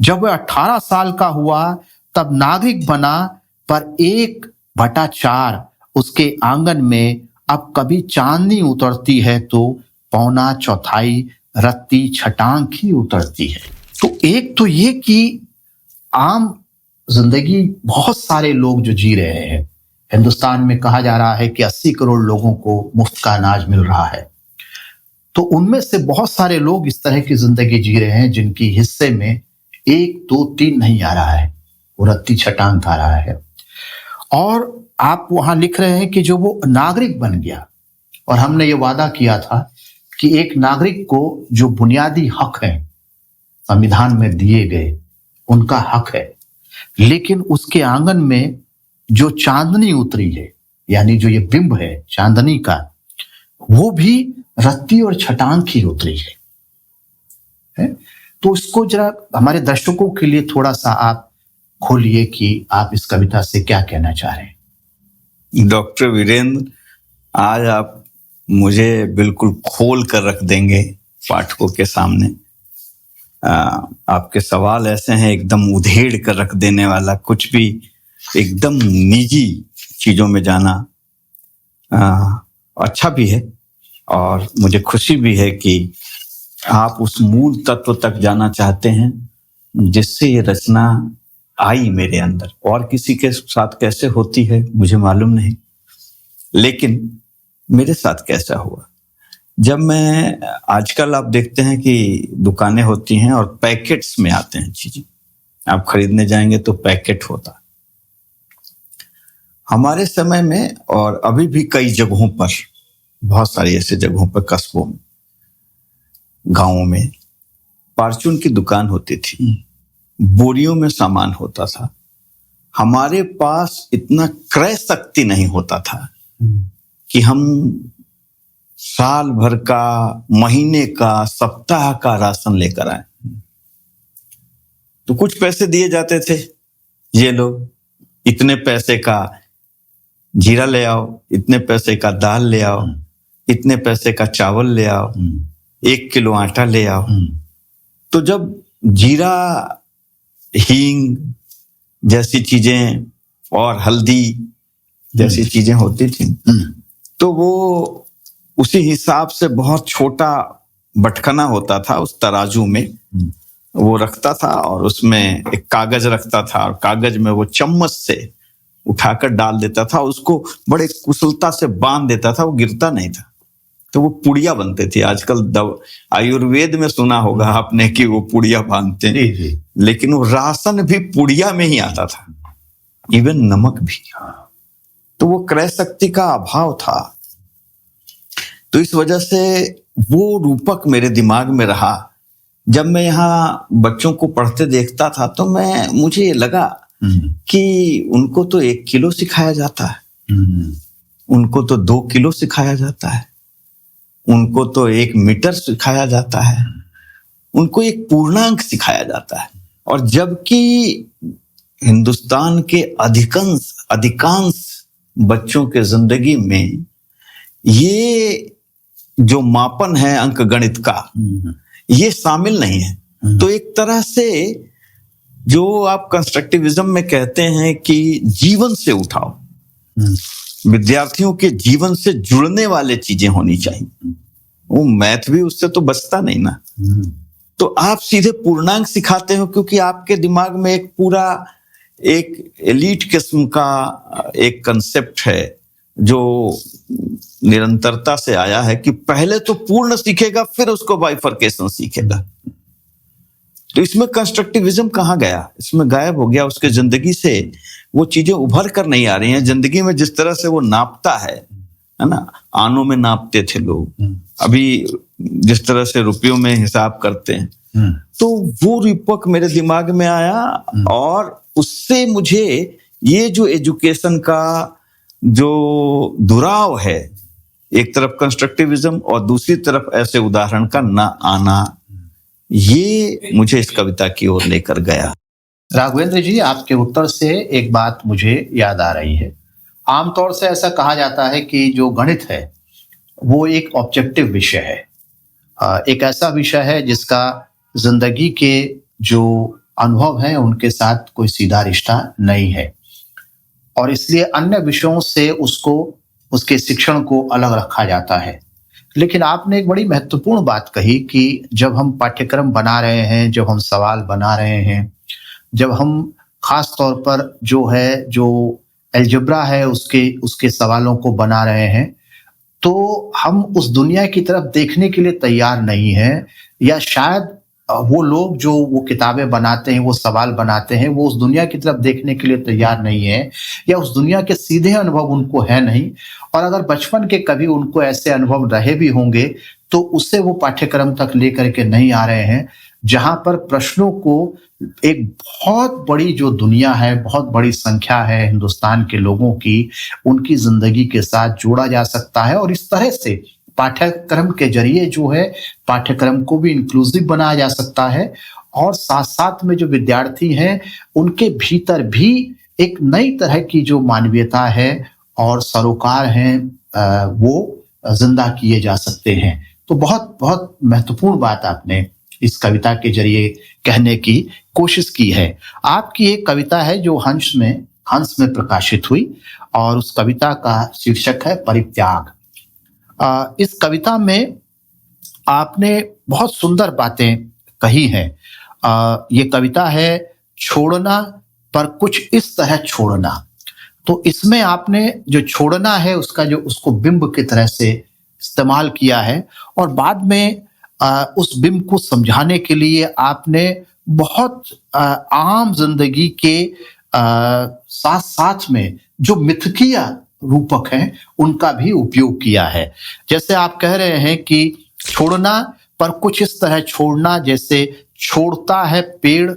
जब वह 18 साल का हुआ तब नागरिक बना, पर 1/4 उसके आंगन में अब कभी चांदनी उतरती है तो पौना चौथाई रत्ती छटांक ही उतरती है। तो एक तो ये कि आम जिंदगी बहुत सारे लोग जो जी रहे हैं, हिंदुस्तान में कहा जा रहा है कि 80 करोड़ लोगों को मुफ्त का अनाज मिल रहा है, तो उनमें से बहुत सारे लोग इस तरह की जिंदगी जी रहे हैं जिनकी हिस्से में 1, 2, 3 नहीं आ रहा है, वो रत्ती छटांक आ रहा है। और आप वहां लिख रहे हैं कि जो वो नागरिक बन गया, और हमने ये वादा किया था कि एक नागरिक को जो बुनियादी हक है संविधान में दिए गए, उनका हक है, लेकिन उसके आंगन में जो चांदनी उतरी है, यानी जो ये बिंब है चांदनी का, वो भी रत्ती और छटांक ही उतरी है? तो इसको जरा हमारे दर्शकों के लिए थोड़ा सा आप खोलिए कि आप इस कविता से क्या कहना चाह रहे हैं। डॉक्टर वीरेंद्र, आज आप मुझे बिल्कुल खोल कर रख देंगे पाठकों के सामने। आपके सवाल ऐसे हैं एकदम उधेड़ कर रख देने वाला, कुछ भी एकदम निजी चीजों में जाना अच्छा भी है और मुझे खुशी भी है कि आप उस मूल तत्व तक जाना चाहते हैं जिससे ये रचना आई मेरे अंदर। और किसी के साथ कैसे होती है मुझे मालूम नहीं, लेकिन मेरे साथ कैसा हुआ, जब मैं, आजकल आप देखते हैं कि दुकानें होती हैं और पैकेट्स में आते हैं चीजें, आप खरीदने जाएंगे तो पैकेट होता। हमारे समय में और अभी भी कई जगहों पर, बहुत सारी ऐसे जगहों पर, कस्बों में, गांवों में परचून की दुकान होती थी, बोरियों में सामान होता था। हमारे पास इतना क्रय शक्ति नहीं होता था कि हम साल भर का, महीने का, सप्ताह का राशन लेकर आए। तो कुछ पैसे दिए जाते थे, ये लो इतने पैसे का जीरा ले आओ, इतने पैसे का दाल ले आओ, इतने पैसे का चावल ले आओ, 1 किलो आटा ले आओ। तो जब जीरा, हींग जैसी चीजें और हल्दी जैसी चीजें होती थी, तो वो उसी हिसाब से बहुत छोटा बटखना होता था, उस तराजू में वो रखता था और उसमें एक कागज रखता था और कागज में वो चम्मच से उठाकर डाल देता था, उसको बड़े कुशलता से बांध देता था, वो गिरता नहीं था। तो वो पुड़िया बनते थी। आजकल आयुर्वेद में सुना होगा आपने कि वो पुड़िया बांधते हैं, लेकिन वो राशन भी पुड़िया में ही आता था, इवन नमक भी। तो वो क्रय शक्ति का अभाव था। तो इस वजह से वो रूपक मेरे दिमाग में रहा जब मैं यहाँ बच्चों को पढ़ते देखता था तो मुझे ये लगा कि उनको तो 1 किलो सिखाया जाता है, उनको तो 2 किलो सिखाया जाता है, उनको तो 1 मीटर सिखाया जाता है, उनको एक पूर्णांक सिखाया जाता है। और जबकि हिंदुस्तान के अधिकांश बच्चों के जिंदगी में ये जो मापन है अंक गणित का, ये शामिल नहीं है। तो एक तरह से जो आप कंस्ट्रक्टिविज्म में कहते हैं कि जीवन से उठाओ, विद्यार्थियों के जीवन से जुड़ने वाले चीजें होनी चाहिए। वो मैथ भी उससे तो बचता नहीं ना। तो आप सीधे पूर्णांक सिखाते हो क्योंकि आपके दिमाग में एक पूरा एक एलीट किस्म का एक कंसेप्ट है जो निरंतरता से आया है कि पहले तो पूर्ण सीखेगा फिर उसको बाइफरकेशन सीखेगा। तो इसमें कंस्ट्रक्टिविज्म कहाँ गया? इसमें गायब हो गया। उसके जिंदगी से वो चीजें उभर कर नहीं आ रही हैं। जिंदगी में जिस तरह से वो नापता है ना, आनों में नापते थे लोग, अभी जिस तरह से रुपयों में हिसाब करते हैं, तो वो रूपक मेरे दिमाग में आया और उससे मुझे ये जो एजुकेशन का जो दुराव है, एक तरफ कंस्ट्रक्टिविज्म और दूसरी तरफ ऐसे उदाहरण का ना आना, ये मुझे इस कविता की ओर लेकर गया। राघवेंद्र जी, आपके उत्तर से एक बात मुझे याद आ रही है। आमतौर से ऐसा कहा जाता है कि जो गणित है वो एक ऑब्जेक्टिव विषय है, एक ऐसा विषय है जिसका जिंदगी के जो अनुभव हैं उनके साथ कोई सीधा रिश्ता नहीं है और इसलिए अन्य विषयों से उसको, उसके शिक्षण को अलग रखा जाता है। लेकिन आपने एक बड़ी महत्वपूर्ण बात कही कि जब हम पाठ्यक्रम बना रहे हैं, जब हम सवाल बना रहे हैं, जब हम खास तौर पर जो अलजेब्रा है उसके सवालों को बना रहे हैं, तो हम उस दुनिया की तरफ देखने के लिए तैयार नहीं हैं, या शायद वो लोग जो वो किताबें बनाते हैं, वो सवाल बनाते हैं, वो उस दुनिया की तरफ देखने के लिए तैयार नहीं है, या उस दुनिया के सीधे अनुभव उनको है नहीं। और अगर बचपन के कभी उनको ऐसे अनुभव रहे भी होंगे तो उससे वो पाठ्यक्रम तक लेकर के नहीं आ रहे हैं, जहां पर प्रश्नों को एक बहुत बड़ी जो दुनिया है, बहुत बड़ी संख्या है हिंदुस्तान के लोगों की, उनकी जिंदगी के साथ जोड़ा जा सकता है। और इस तरह से पाठ्यक्रम के जरिए जो है पाठ्यक्रम को भी इंक्लूसिव बनाया जा सकता है और साथ साथ में जो विद्यार्थी हैं उनके भीतर भी एक नई तरह की जो मानवीयता है और सरोकार हैं वो जिंदा किए जा सकते हैं। तो बहुत बहुत महत्वपूर्ण बात आपने इस कविता के जरिए कहने की कोशिश की है। आपकी एक कविता है जो हंस में प्रकाशित हुई और उस कविता का शीर्षक है परित्याग। इस कविता में आपने बहुत सुंदर बातें कही हैं। ये कविता है छोड़ना पर कुछ इस तरह छोड़ना। तो इसमें आपने जो छोड़ना है उसको बिंब की तरह से इस्तेमाल किया है और बाद में उस बिंब को समझाने के लिए आपने बहुत आम जिंदगी के साथ साथ में जो मिथकीय रूपक हैं उनका भी उपयोग किया है। जैसे आप कह रहे हैं कि छोड़ना पर कुछ इस तरह छोड़ना जैसे छोड़ता है पेड़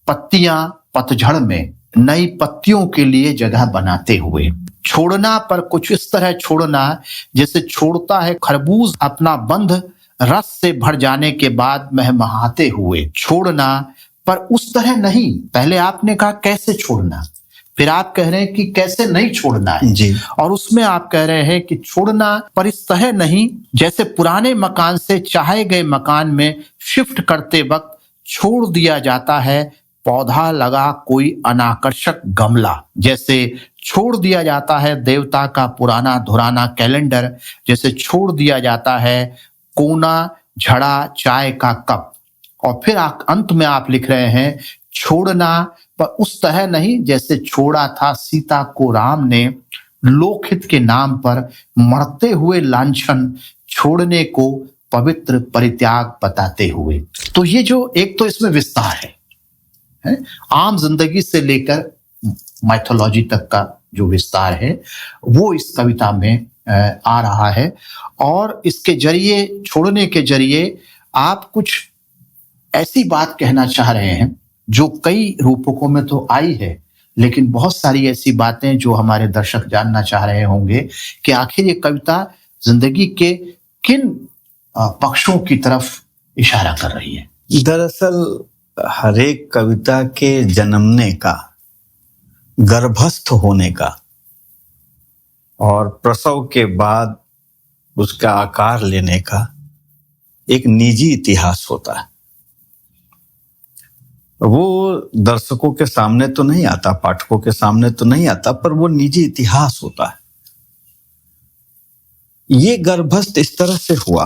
पत्तियां पतझड़ में नई पत्तियों के लिए जगह बनाते हुए। छोड़ना पर कुछ इस तरह छोड़ना जैसे छोड़ता है खरबूज अपना बंध रस से भर जाने के बाद महमहाते हुए। छोड़ना पर उस तरह नहीं, पहले आपने कहा कैसे छोड़ना, फिर आप कह रहे हैं कि कैसे नहीं छोड़ना है जी। और उसमें आप कह रहे हैं कि छोड़ना पर इस तरह नहीं जैसे पुराने मकान से चाहे गए मकान में शिफ्ट करते वक्त छोड़ दिया जाता है पौधा लगा कोई अनाकर्षक गमला। जैसे छोड़ दिया जाता है देवता का पुराना धुराना कैलेंडर, जैसे छोड़ दिया जाता है कोना झड़ा चाय का कप। और फिर अंत में आप लिख रहे हैं छोड़ना पर उस तरह नहीं जैसे छोड़ा था सीता को राम ने लोकहित के नाम पर मरते हुए लांछन छोड़ने को पवित्र परित्याग बताते हुए। तो ये जो एक तो इसमें विस्तार है आम जिंदगी से लेकर माइथोलॉजी तक का जो विस्तार है वो इस कविता में आ रहा है और इसके जरिए छोड़ने के जरिए आप कुछ ऐसी बात कहना चाह रहे हैं जो कई रूपकों में तो आई है, लेकिन बहुत सारी ऐसी बातें जो हमारे दर्शक जानना चाह रहे होंगे कि आखिर ये कविता जिंदगी के किन पक्षों की तरफ इशारा कर रही है। दरअसल हर एक कविता के जन्मने का, गर्भस्थ होने का और प्रसव के बाद उसका आकार लेने का एक निजी इतिहास होता है। वो दर्शकों के सामने तो नहीं आता, पाठकों के सामने तो नहीं आता, पर वो निजी इतिहास होता है। ये गर्भस्थ इस तरह से हुआ,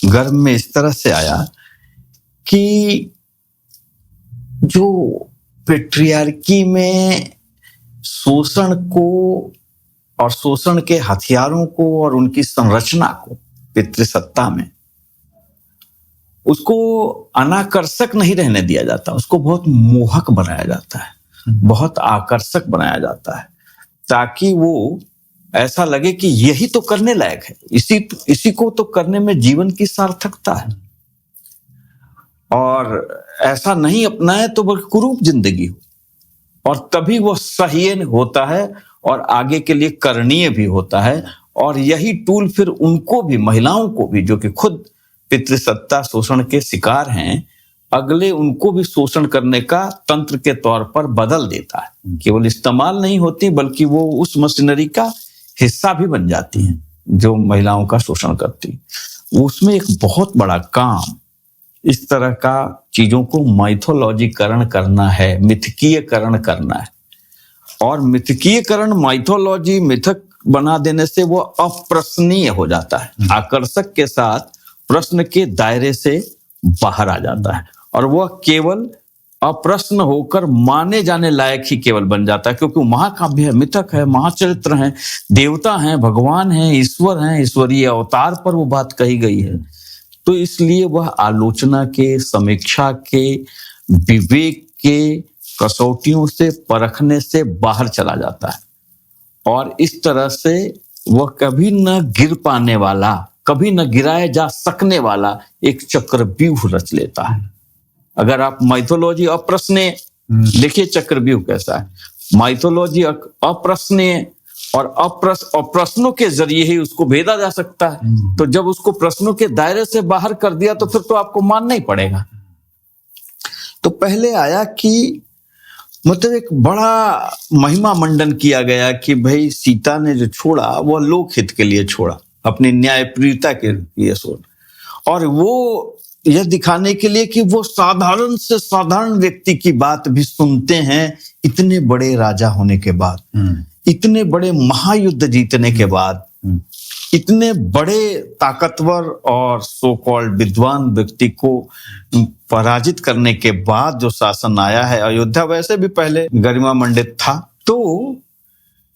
गर्भ में इस तरह से आया कि जो पेट्रियार्की में शोषण को और शोषण के हथियारों को और उनकी संरचना को, पितृसत्ता में उसको अनाकर्षक नहीं रहने दिया जाता, उसको बहुत मोहक बनाया जाता है, बहुत आकर्षक बनाया जाता है, ताकि वो ऐसा लगे कि यही तो करने लायक है, इसी को तो करने में जीवन की सार्थकता है। और ऐसा नहीं अपनाए तो वह कुरूप जिंदगी हो, और तभी वह सह्य होता है और आगे के लिए करणीय भी होता है। और यही टूल फिर उनको भी, महिलाओं को भी, जो कि खुद पितृसत्ता शोषण के शिकार हैं, अगले उनको भी शोषण करने का तंत्र के तौर पर बदल देता है। केवल इस्तेमाल नहीं होती, बल्कि वो उस मशीनरी का हिस्सा भी बन जाती हैं जो महिलाओं का शोषण करती। उसमें एक बहुत बड़ा काम इस तरह का चीजों को माइथोलॉजीकरण करना है, मिथकीयकरण करना है। और मिथकीयकरण, माइथोलॉजी, मिथक बना देने से वो अप्रश्नीय हो जाता है, आकर्षक के साथ प्रश्न के दायरे से बाहर आ जाता है, और वह केवल अप्रश्न होकर माने जाने लायक ही केवल बन जाता है, क्योंकि महाकाव्य है, मिथक है, महाचरित्र हैं, देवता हैं, भगवान हैं, ईश्वर हैं, ईश्वरीय अवतार पर वो बात कही गई है। तो इसलिए वह आलोचना के, समीक्षा के, विवेक के कसौटियों से, परखने से बाहर चला जाता है, और इस तरह से वह कभी न गिर पाने वाला, कभी न गिराया जा सकने वाला एक चक्रव्यूह रच लेता है। अगर आप माइथोलॉजी अप्रश्नीय देखिए, चक्रव्यूह कैसा है। माइथोलॉजी अप्रश्नीय और प्रश्नों के जरिए ही उसको भेदा जा सकता है। तो जब उसको प्रश्नों के दायरे से बाहर कर दिया तो फिर तो आपको मानना ही पड़ेगा। तो पहले आया कि मतलब एक बड़ा महिमा मंडन किया गया कि भाई सीता ने जो छोड़ा वह लोकहित के लिए छोड़ा, अपनी न्यायप्रियता के लिए छोड़ा, और वो यह दिखाने के लिए कि वो साधारण से साधारण व्यक्ति की बात भी सुनते हैं, इतने बड़े राजा होने के बाद, इतने बड़े महायुद्ध जीतने के बाद, इतने बड़े ताकतवर और सो कॉल्ड विद्वान व्यक्ति को पराजित करने के बाद जो शासन आया है। अयोध्या वैसे भी पहले गरिमा मंडित था। तो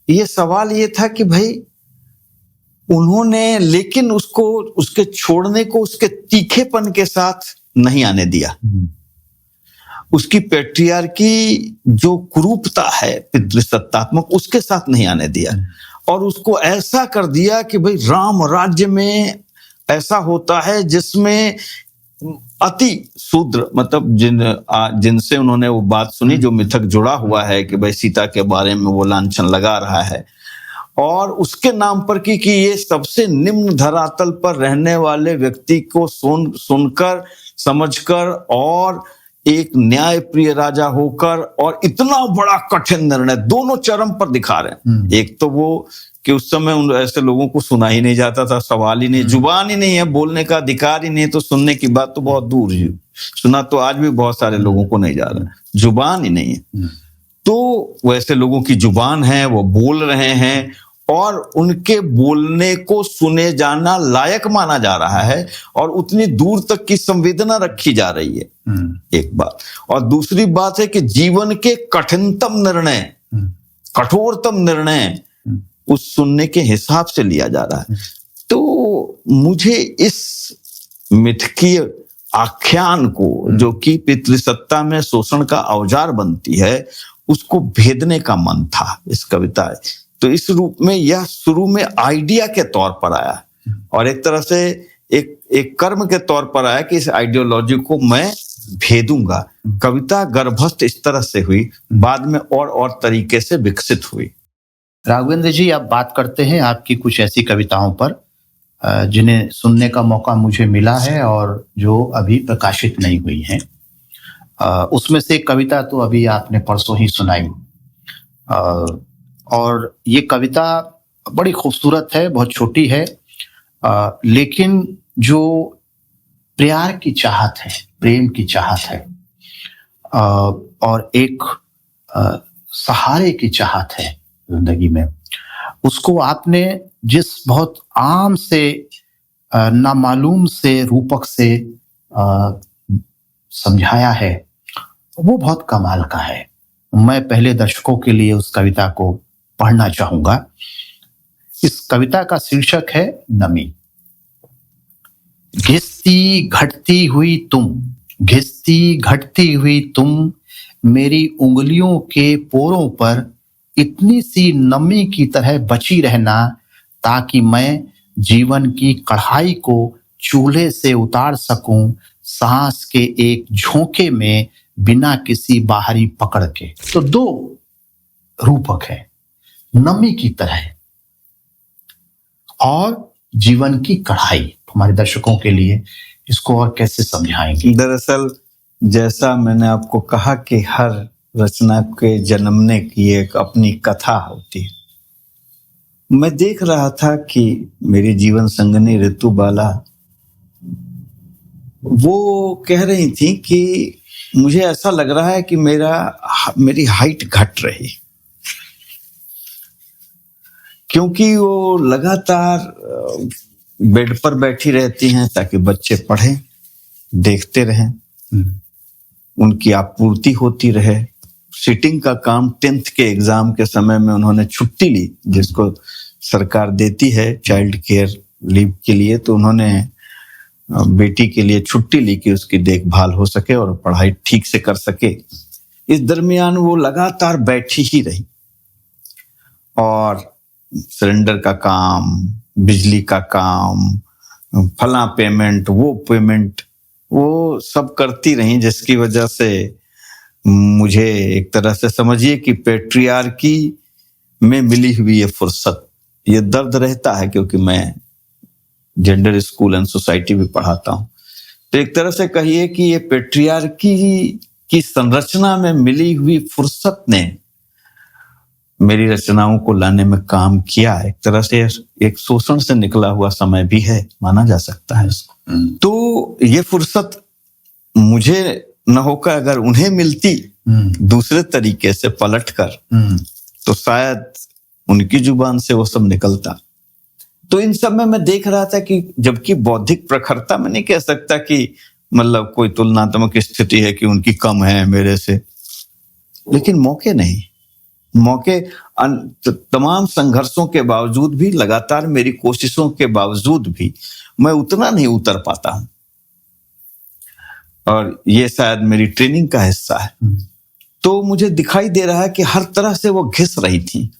ये सवाल ये था कि भाई उन्होंने, लेकिन उसको, उसके छोड़ने को उसके तीखेपन के साथ नहीं आने दिया। उसकी पेट्रियार्की जो कुरूपता है पितृसत्तात्मक, उसके साथ नहीं आने दिया, और उसको ऐसा कर दिया कि भाई राम राज्य में ऐसा होता है जिसमें अति शूद्र, मतलब जिनसे उन्होंने वो बात सुनी जो मिथक जुड़ा हुआ है कि भाई सीता के बारे में वो लांछन लगा रहा है, और उसके नाम पर कि ये सबसे निम्न धरातल पर रहने वाले व्यक्ति को सुनकर, समझकर, और एक न्याय प्रिय राजा होकर, और इतना बड़ा कठिन निर्णय दोनों चरम पर दिखा रहे हैं। एक तो वो कि उस समय उन ऐसे लोगों को सुना ही नहीं जाता था, सवाल ही नहीं, जुबान ही नहीं है, बोलने का अधिकार ही नहीं, तो सुनने की बात तो बहुत दूर है। सुना तो आज भी बहुत सारे लोगों को नहीं जा रहा, जुबान ही नहीं है। तो वैसे लोगों की जुबान है, वो बोल रहे हैं, और उनके बोलने को सुने जाना लायक माना जा रहा है, और उतनी दूर तक की संवेदना रखी जा रही है, एक बात। और दूसरी बात है कि जीवन के कठिनतम निर्णय, कठोरतम निर्णय उस सुनने के हिसाब से लिया जा रहा है। तो मुझे इस मिथकीय आख्यान को, जो कि पितृसत्ता में शोषण का औजार बनती है, उसको भेदने का मन था इस कविता। तो इस रूप में यह शुरू में आइडिया के तौर पर आया, और एक तरह से एक एक कर्म के तौर पर आया कि इस आइडियोलॉजी को मैं भेदूंगा। कविता गर्भस्थ इस तरह से हुई, बाद में और तरीके से विकसित हुई। राघवेंद्र जी, अब बात करते हैं आपकी कुछ ऐसी कविताओं पर जिन्हें सुनने का मौका मुझे मिला है और जो अभी प्रकाशित नहीं हुई हैं। उसमें से एक कविता तो अभी आपने परसों ही सुनाई, और ये कविता बड़ी खूबसूरत है, बहुत छोटी है, लेकिन जो प्यार की चाहत है, प्रेम की चाहत है, और एक सहारे की चाहत है जिंदगी में, उसको आपने जिस बहुत आम से नामालूम से रूपक से समझाया है, वो बहुत कमाल का है। मैं पहले दर्शकों के लिए उस कविता को पढ़ना चाहूंगा। इस कविता का शीर्षक है नमी। घिसती घटती हुई तुम, घिसती घटती हुई तुम, मेरी उंगलियों के पोरों पर इतनी सी नमी की तरह बची रहना, ताकि मैं जीवन की कढ़ाई को चूल्हे से उतार सकूं, सांस के एक झोंके में, बिना किसी बाहरी पकड़ के। तो दो रूपक है, नमी की तरह और जीवन की कढ़ाई। हमारे दर्शकों के लिए इसको और कैसे समझाएंगे? दरअसल जैसा मैंने आपको कहा कि हर रचना के जन्मने की एक अपनी कथा होती है। मैं देख रहा था कि मेरी जीवन संगनी ऋतुबाला वो कह रही थी कि मुझे ऐसा लग रहा है कि मेरी हाइट घट रही, क्योंकि वो लगातार बेड पर बैठी रहती हैं ताकि बच्चे पढ़ें, देखते रहें, उनकी आपूर्ति होती रहे। सिटिंग का काम 10th के एग्जाम के समय में उन्होंने छुट्टी ली, जिसको सरकार देती है चाइल्ड केयर लीव के लिए, तो उन्होंने बेटी के लिए छुट्टी ली कि उसकी देखभाल हो सके और पढ़ाई ठीक से कर सके। इस दरमियान वो लगातार बैठी ही रही और सिलेंडर का काम, बिजली का काम, फला पेमेंट, वो पेमेंट, वो सब करती रही, जिसकी वजह से मुझे एक तरह से समझिए कि पैट्रियार्की में मिली हुई ये फुर्सत, ये दर्द रहता है, क्योंकि मैं जेंडर स्कूल एंड सोसाइटी भी पढ़ाता हूं। तो एक तरह से कहिए कि ये पैट्रियार्की की संरचना में मिली हुई फुर्सत ने मेरी रचनाओं को लाने में काम किया। एक तरह से एक शोषण से निकला हुआ समय भी है, माना जा सकता है इसको। तो ये फुर्सत मुझे न होकर अगर उन्हें मिलती दूसरे तरीके से पलट कर, तो शायद उनकी जुबान से वो सब निकलता। तो इन सब में मैं देख रहा था कि जबकि बौद्धिक प्रखरता में नहीं कह सकता कि मतलब कोई तुलनात्मक स्थिति है कि उनकी कम है मेरे से, लेकिन मौके नहीं, मौके तमाम संघर्षों के बावजूद भी, लगातार मेरी कोशिशों के बावजूद भी मैं उतना नहीं उतर पाता हूं। और ये शायद मेरी ट्रेनिंग का हिस्सा है। तो मुझे दिखाई दे रहा है कि हर तरह से वो घिस रही थी,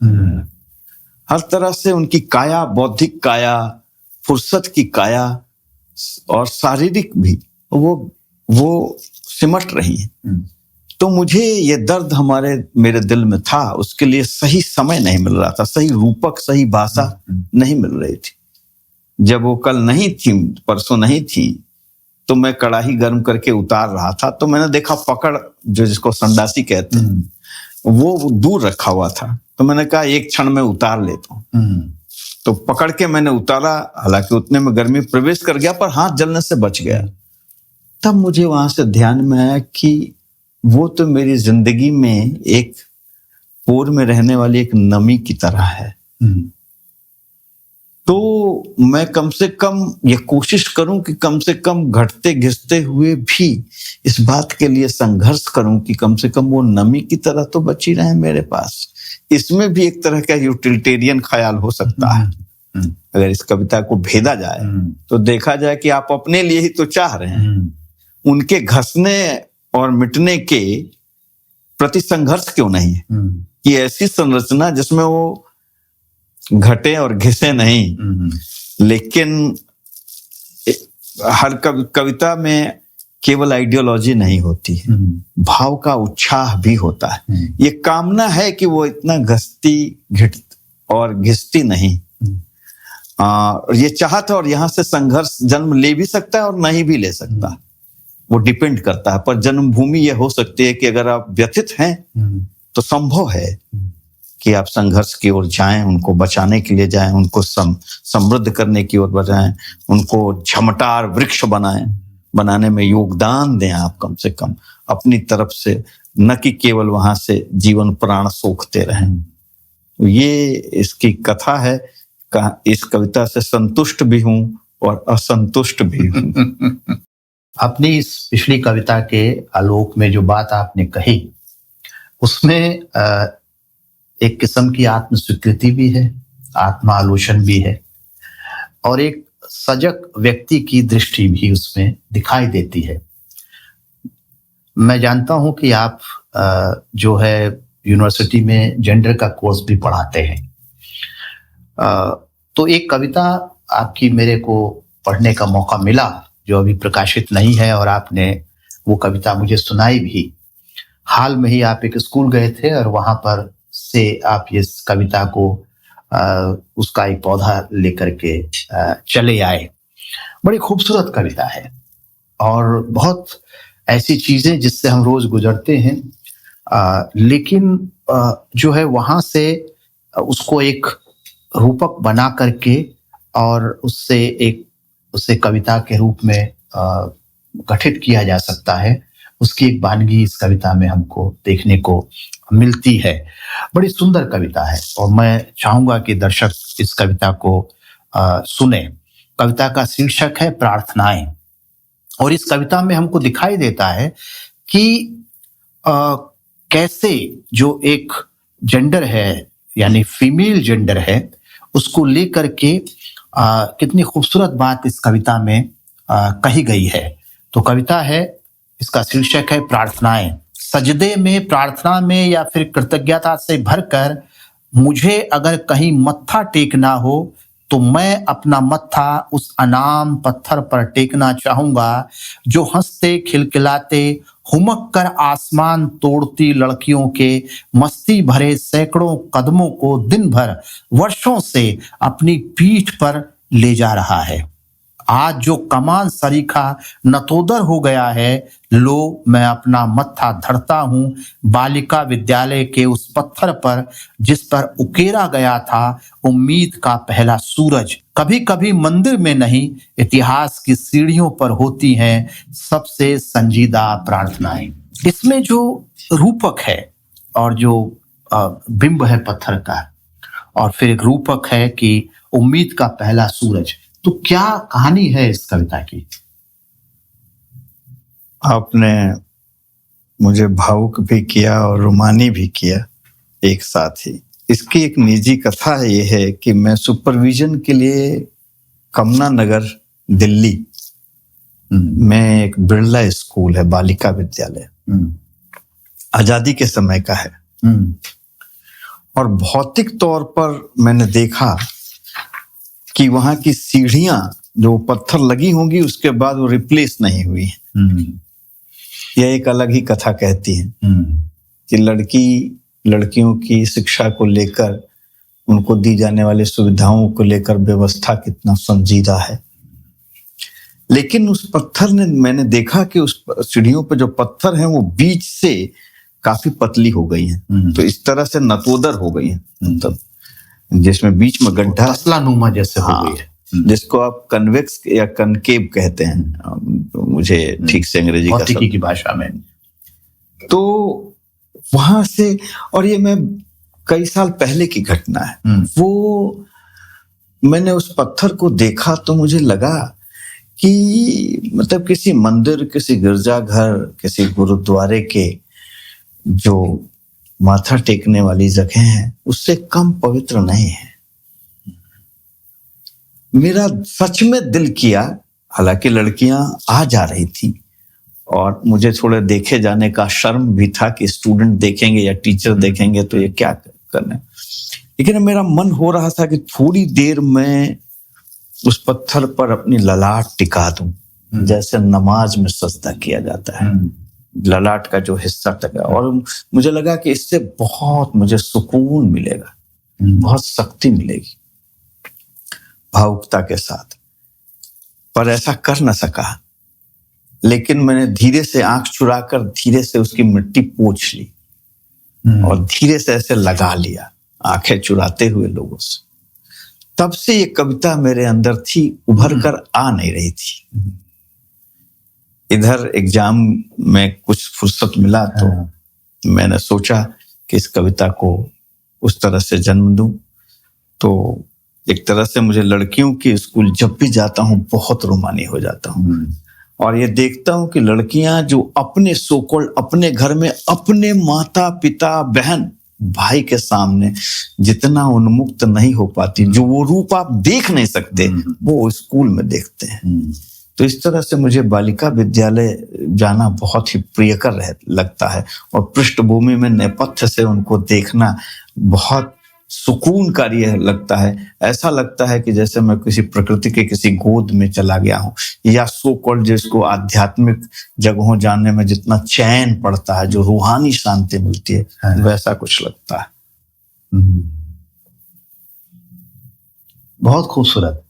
हर तरह से उनकी काया, बौद्धिक काया, फुर्सत की काया और शारीरिक भी वो सिमट रही है। तो मुझे ये दर्द मेरे दिल में था, उसके लिए सही समय नहीं मिल रहा था, सही रूपक, सही भाषा नहीं मिल रही थी। जब वो कल नहीं थी, परसों नहीं थी, तो मैं कड़ाही गर्म करके उतार रहा था, तो मैंने देखा पकड़, जो जिसको संडासी कहते हैं, वो दूर रखा हुआ था। तो मैंने कहा एक क्षण में उतार लेता हूँ। तो पकड़ के मैंने उतारा, हालांकि उतने में गर्मी प्रवेश कर गया, पर हाथ जलने से बच गया। तब मुझे वहां से ध्यान में आया कि वो तो मेरी जिंदगी में एक पोर में रहने वाली एक नमी की तरह है। तो मैं कम से कम ये कोशिश करूं कि कम से कम घटते घिसते हुए भी इस बात के लिए संघर्ष करूं कि कम से कम वो नमी की तरह तो बची रहे मेरे पास। इसमें भी एक तरह का यूटिलिटेरियन ख्याल हो सकता है। अगर इस कविता को भेदा जाए तो देखा जाए कि आप अपने लिए ही तो चाह रहे हैं, उनके घसने और मिटने के प्रति संघर्ष क्यों नहीं है कि ऐसी संरचना जिसमें वो घटे और घिसे नहीं, लेकिन हर कविता में केवल आइडियोलॉजी नहीं होती है, भाव का उत्साह भी होता है। ये कामना है कि वो इतना घिसती नहीं। ये चाहत और यहाँ से संघर्ष जन्म ले भी सकता है और नहीं भी ले सकता, वो डिपेंड करता है। पर जन्मभूमि ये हो सकती है कि अगर आप व्यथित हैं तो संभव है कि आप संघर्ष की ओर जाएं, उनको बचाने के लिए जाएं, उनको समृद्ध करने की ओर बढ़ाएं, उनको झमटार वृक्ष बनाने में योगदान दें आप कम से कम अपनी तरफ से, न कि केवल वहां से जीवन प्राण सोखते रहें। ये इसकी कथा है। इस कविता से संतुष्ट भी हूं और असंतुष्ट भी हूं। अपनी इस पिछली कविता के आलोक में जो बात आपने कही, उसमें एक किस्म की आत्म स्वीकृति भी है, आत्मालोचन भी है, और एक सजग व्यक्ति की दृष्टि भी उसमें दिखाई देती है। मैं जानता हूं कि आप जो है यूनिवर्सिटी में जेंडर का कोर्स भी पढ़ाते हैं, तो एक कविता आपकी मेरे को पढ़ने का मौका मिला जो अभी प्रकाशित नहीं है, और आपने वो कविता मुझे सुनाई भी। हाल में ही आप एक स्कूल गए थे और वहां पर से आप इस कविता को उसका एक पौधा लेकर के चले आए। बड़ी खूबसूरत कविता है और बहुत ऐसी चीजें जिससे हम रोज गुजरते हैं, लेकिन जो है वहां से उसको एक रूपक बना करके और उससे कविता के रूप में गठित किया जा सकता है, उसकी एक वानगी इस कविता में हमको देखने को मिलती है। बड़ी सुंदर कविता है और मैं चाहूंगा कि दर्शक इस कविता को सुने। कविता का शीर्षक है प्रार्थनाएं, और इस कविता में हमको दिखाई देता है कि कैसे जो एक जेंडर है, यानी फीमेल जेंडर है, उसको लेकर के कितनी खूबसूरत बात इस कविता में कही गई है। तो कविता है, इसका शीर्षक है प्रार्थनाएं। सजदे में, प्रार्थना में या फिर कृतज्ञता से भरकर मुझे अगर कहीं मत्था टेकना हो तो मैं अपना मत्था उस अनाम पत्थर पर टेकना चाहूंगा जो हंसते खिलखिलाते हुमक कर आसमान तोड़ती लड़कियों के मस्ती भरे सैकड़ों कदमों को दिन भर वर्षों से अपनी पीठ पर ले जा रहा है। आज जो कमान सरीखा नतोदर हो गया है, लो मैं अपना मत्था धरता हूं बालिका विद्यालय के उस पत्थर पर जिस पर उकेरा गया था उम्मीद का पहला सूरज। कभी कभी मंदिर में नहीं, इतिहास की सीढ़ियों पर होती हैं सबसे संजीदा प्रार्थनाएं। इसमें जो रूपक है और जो बिंब है पत्थर का, और फिर एक रूपक है कि उम्मीद का पहला सूरज, तो क्या कहानी है इस कविता की? आपने मुझे भावुक भी किया और रुमानी भी किया एक साथ ही। इसकी एक निजी कथा ये है कि मैं सुपरविजन के लिए कमला नगर दिल्ली में एक बिरला स्कूल है, बालिका विद्यालय, आजादी के समय का है, और भौतिक तौर पर मैंने देखा कि वहां की सीढ़ियां जो पत्थर लगी होंगी उसके बाद वो रिप्लेस नहीं हुई है। यह एक अलग ही कथा कहती है कि लड़कियों की शिक्षा को लेकर, उनको दी जाने वाली सुविधाओं को लेकर व्यवस्था कितना संजीदा है। लेकिन उस पत्थर ने, मैंने देखा कि उस सीढ़ियों पर जो पत्थर हैं वो बीच से काफी पतली हो गई हैं, तो इस तरह से नतोदर हो गई हैं, मतलब जिसमें बीच में गड्ढा असलानुमा जैसे हो गई है, जिसको आप कन्वेक्स या कनकेव कहते हैं, तो मुझे ठीक से अंग्रेजी भौतिकी की भाषा में। तो वहां से, और ये मैं कई साल पहले की घटना है, वो मैंने उस पत्थर को देखा तो मुझे लगा कि मतलब किसी मंदिर, किसी गिरजाघर, किसी गुरुद्वारे के जो माथा टेकने वाली जगह है उससे कम पवित्र नहीं है। मेरा सच में दिल किया, हालांकि लड़कियां आ जा रही थी और मुझे थोड़े देखे जाने का शर्म भी था कि स्टूडेंट देखेंगे या टीचर देखेंगे तो ये क्या करना, लेकिन मेरा मन हो रहा था कि थोड़ी देर में उस पत्थर पर अपनी ललाट टिका दूं, जैसे नमाज में सजदा किया जाता है, ललाट का जो हिस्सा तक है। और मुझे लगा कि इससे बहुत मुझे सुकून मिलेगा, बहुत शक्ति मिलेगी भावुकता के साथ। पर ऐसा कर न सका, लेकिन मैंने धीरे से आंख चुराकर धीरे से उसकी मिट्टी पोंछ ली और धीरे से ऐसे लगा लिया, आंखें चुराते हुए लोगों से। तब से ये कविता मेरे अंदर थी, उभर कर आ नहीं रही थी। इधर एग्जाम में कुछ फुर्सत मिला तो मैंने सोचा कि इस कविता को उस तरह से जन्म दूं। तो एक तरह से मुझे लड़कियों के स्कूल जब भी जाता हूं बहुत रोमानी हो जाता हूं, और ये देखता हूं कि लड़कियां जो अपने सोकोल्ड अपने घर में अपने माता पिता बहन भाई के सामने जितना उन्मुक्त नहीं हो पाती, जो वो रूप आप देख नहीं सकते, वो स्कूल में देखते हैं। तो इस तरह से मुझे बालिका विद्यालय जाना बहुत ही प्रियकर लगता है, और पृष्ठभूमि में नेपथ्य से उनको देखना बहुत सुकूनकारी लगता है। ऐसा लगता है कि जैसे मैं किसी प्रकृति के किसी गोद में चला गया हूं, या सो कॉल्ड जिसको आध्यात्मिक जगहों जानने में जितना चैन पड़ता है, जो रूहानी शांति मिलती है, वैसा कुछ लगता है। बहुत खूबसूरत,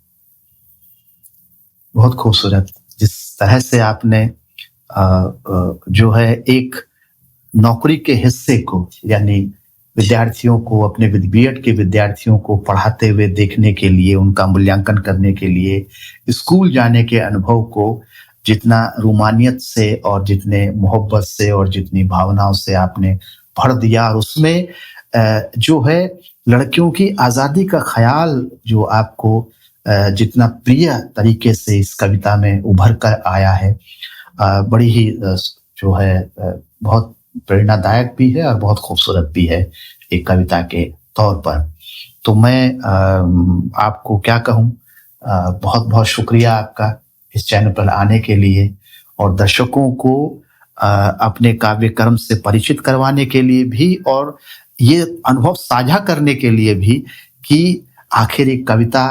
बहुत खूबसूरत। जिस तरह से आपने जो है एक नौकरी के हिस्से को, यानी विद्यार्थियों को, अपने बीएड के विद्यार्थियों को पढ़ाते हुए देखने के लिए, उनका मूल्यांकन करने के लिए स्कूल जाने के अनुभव को जितना रूमानियत से और जितने मोहब्बत से और जितनी भावनाओं से आपने भर दिया, और उसमें जो है लड़कियों की आज़ादी का ख्याल जो आपको जितना प्रिय तरीके से इस कविता में उभर कर आया है, बड़ी ही जो है बहुत प्रेरणादायक भी है और बहुत खूबसूरत भी है एक कविता के तौर पर। तो मैं आपको क्या कहूँ, बहुत बहुत शुक्रिया आपका इस चैनल पर आने के लिए, और दर्शकों को अपने काव्य कर्म से परिचित करवाने के लिए भी, और ये अनुभव साझा करने के लिए भी कि आखिर एक कविता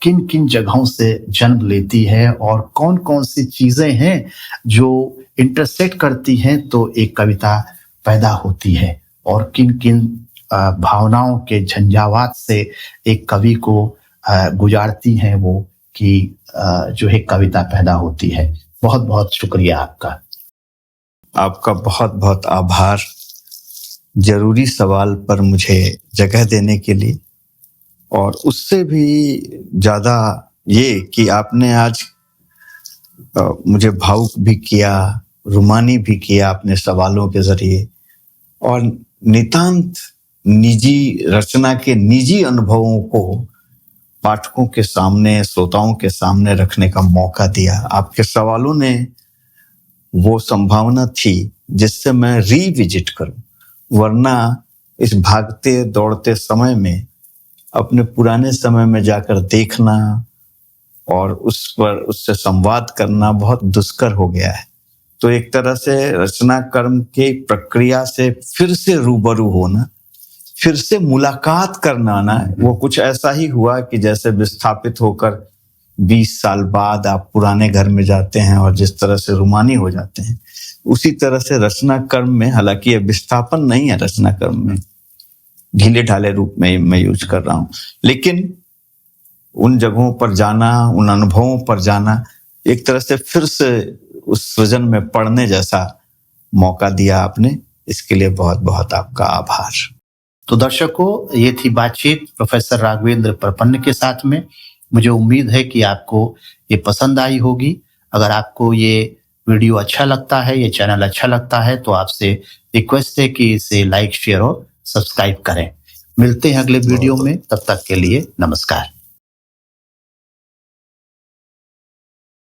किन किन जगहों से जन्म लेती है और कौन कौन सी चीजें हैं जो इंटरसेक्ट करती हैं तो एक कविता पैदा होती है, और किन किन भावनाओं के झंझावात से एक कवि को गुजारती हैं वो कि जो है कविता पैदा होती है। बहुत बहुत शुक्रिया आपका। आपका बहुत बहुत आभार जरूरी सवाल पर मुझे जगह देने के लिए, और उससे भी ज़्यादा ये कि आपने आज मुझे भावुक भी किया, रुमानी भी किया अपने सवालों के जरिए, और नितांत निजी रचना के निजी अनुभवों को पाठकों के सामने, श्रोताओं के सामने रखने का मौका दिया। आपके सवालों ने वो संभावना थी जिससे मैं रीविजिट करूं, वरना इस भागते दौड़ते समय में अपने पुराने समय में जाकर देखना और उस पर उससे संवाद करना बहुत दुष्कर हो गया है। तो एक तरह से रचना कर्म की प्रक्रिया से फिर से रूबरू होना, फिर से मुलाकात करना ना, वो कुछ ऐसा ही हुआ कि जैसे विस्थापित होकर 20 साल बाद आप पुराने घर में जाते हैं और जिस तरह से रुमानी हो जाते हैं, उसी तरह से रचना कर्म में, हालांकि ये विस्थापन नहीं है, रचना कर्म में ढीले ढाले रूप में मैं यूज कर रहा हूं, लेकिन उन जगहों पर जाना, उन अनुभवों पर जाना, एक तरह से फिर से उस सृजन में पढ़ने जैसा मौका दिया आपने। इसके लिए बहुत बहुत आपका आभार। तो दर्शकों, ये थी बातचीत प्रोफेसर राघवेंद्र प्रपन्न के साथ में। मुझे उम्मीद है कि आपको ये पसंद आई होगी। अगर आपको ये वीडियो अच्छा लगता है, ये चैनल अच्छा लगता है, तो आपसे रिक्वेस्ट है कि इसे लाइक, शेयर और सब्सक्राइब करें। मिलते हैं अगले वीडियो में, तब तक के लिए नमस्कार।